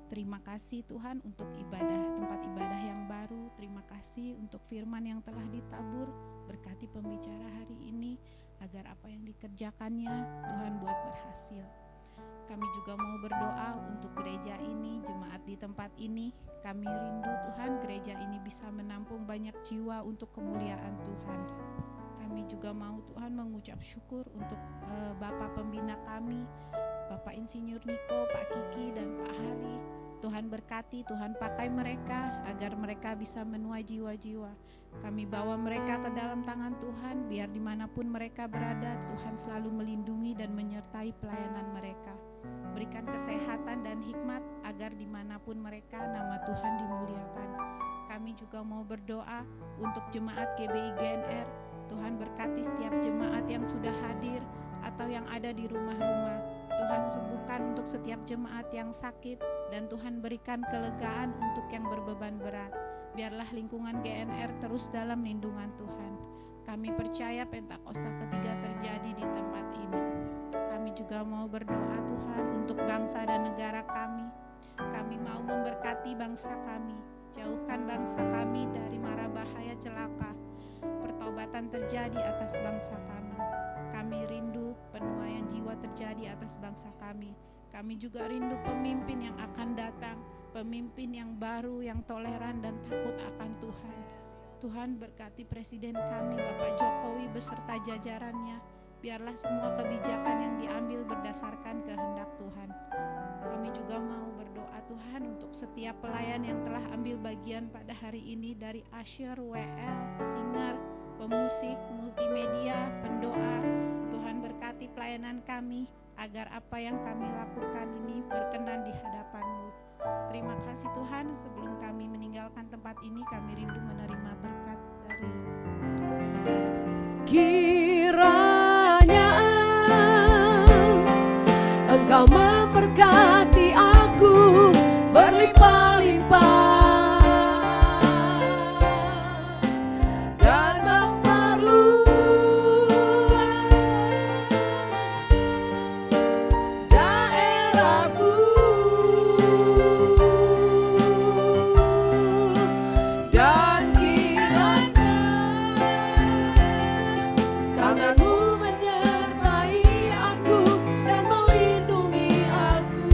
Terima kasih Tuhan untuk tempat ibadah yang baru. Terima kasih untuk firman yang telah ditabur. Berkati pembicara hari ini agar apa yang dikerjakannya Tuhan buat berhasil. Kami juga mau berdoa untuk gereja ini, jemaat di tempat ini. Kami rindu Tuhan gereja ini bisa menampung banyak jiwa untuk kemuliaan Tuhan. Kami juga mau Tuhan mengucap syukur untuk Bapak Pembina kami, Bapak Insinyur Niko, Pak Kiki dan Pak Hari. Tuhan berkati, Tuhan pakai mereka agar mereka bisa menuai jiwa-jiwa. Kami bawa mereka ke dalam tangan Tuhan, biar dimanapun mereka berada, Tuhan selalu melindungi dan menyertai pelayanan mereka. Berikan kesehatan dan hikmat agar dimanapun mereka nama Tuhan dimuliakan. Kami juga mau berdoa untuk jemaat GBI GNR. Tuhan berkati setiap jemaat yang sudah hadir atau yang ada di rumah-rumah. Tuhan sembuhkan untuk setiap jemaat yang sakit dan Tuhan berikan kelegaan untuk yang berbeban berat. Biarlah lingkungan GNR terus dalam lindungan Tuhan. Kami percaya Pentakosta ketiga terjadi di tempat ini. Kami juga mau berdoa Tuhan untuk bangsa dan negara kami. Kami mau memberkati bangsa kami. Jauhkan bangsa kami dari mara bahaya celaka. Pertobatan terjadi atas bangsa kami. Kami rindu penuaian jiwa terjadi atas bangsa kami. Kami juga rindu pemimpin yang akan datang, pemimpin yang baru, yang toleran dan takut akan Tuhan. Tuhan berkati Presiden kami, Bapak Jokowi beserta jajarannya. Biarlah semua kebijakan yang diambil berdasarkan kehendak Tuhan. Kami juga mau berdoa Tuhan untuk setiap pelayan yang telah ambil bagian pada hari ini, dari usher, WL, singer, pemusik, multimedia, pendoa. Tuhan berkati pelayanan kami agar apa yang kami lakukan ini berkenan di hadapan-Mu. Terima kasih Tuhan, sebelum kami meninggalkan tempat ini kami rindu menerima berkat dari Kiranya Engkau memberkati aku berlimpah-limpah dan memperluas daerahku, dan kiranya tangan-Mu menyertai aku dan melindungi aku.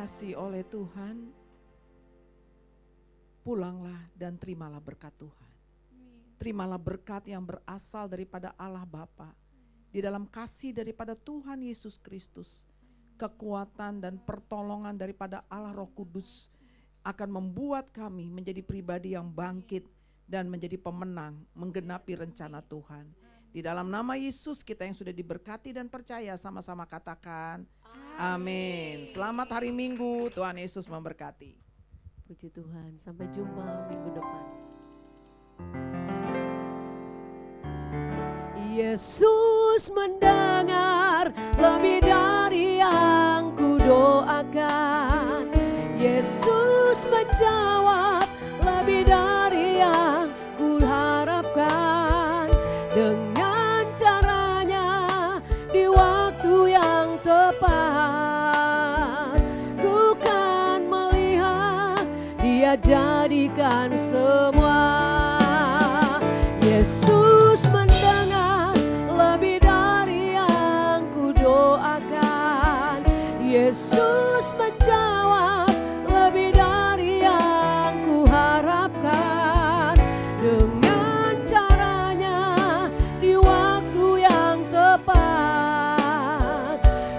dikasihi oleh Tuhan, pulanglah dan terimalah berkat Tuhan. Terimalah berkat yang berasal daripada Allah Bapa, di dalam kasih daripada Tuhan Yesus Kristus, kekuatan dan pertolongan daripada Allah Roh Kudus akan membuat kami menjadi pribadi yang bangkit dan menjadi pemenang menggenapi rencana Tuhan. Di dalam nama Yesus kita yang sudah diberkati dan percaya, sama-sama katakan amin. Selamat hari Minggu, Tuhan Yesus memberkati. Puji Tuhan, sampai jumpa minggu depan. Yesus mendengar lebih dari yang kudoakan. Yesus menjawab lebih dari yang kuharapkan. Dengan caranya di waktu yang tepat, ku kan melihat Dia jadikan semua. Yesus mendengar lebih dari yang kudoakan. Yesus menjawab lebih dari yang kuharapkan. Dengan caranya di waktu yang tepat,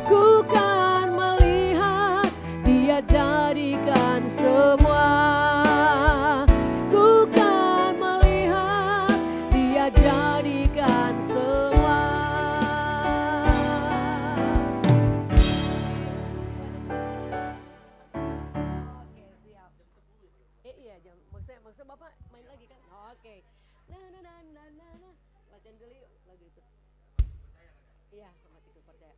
ku kan melihat Dia jadikan semua. Ku kan melihat Dia jadikan semua. Oke, siap. Iya, maksudnya Bapak main lagi kan? Oke. Latihan dulu yuk lagu itu. Iya, sama Tiku Percaya.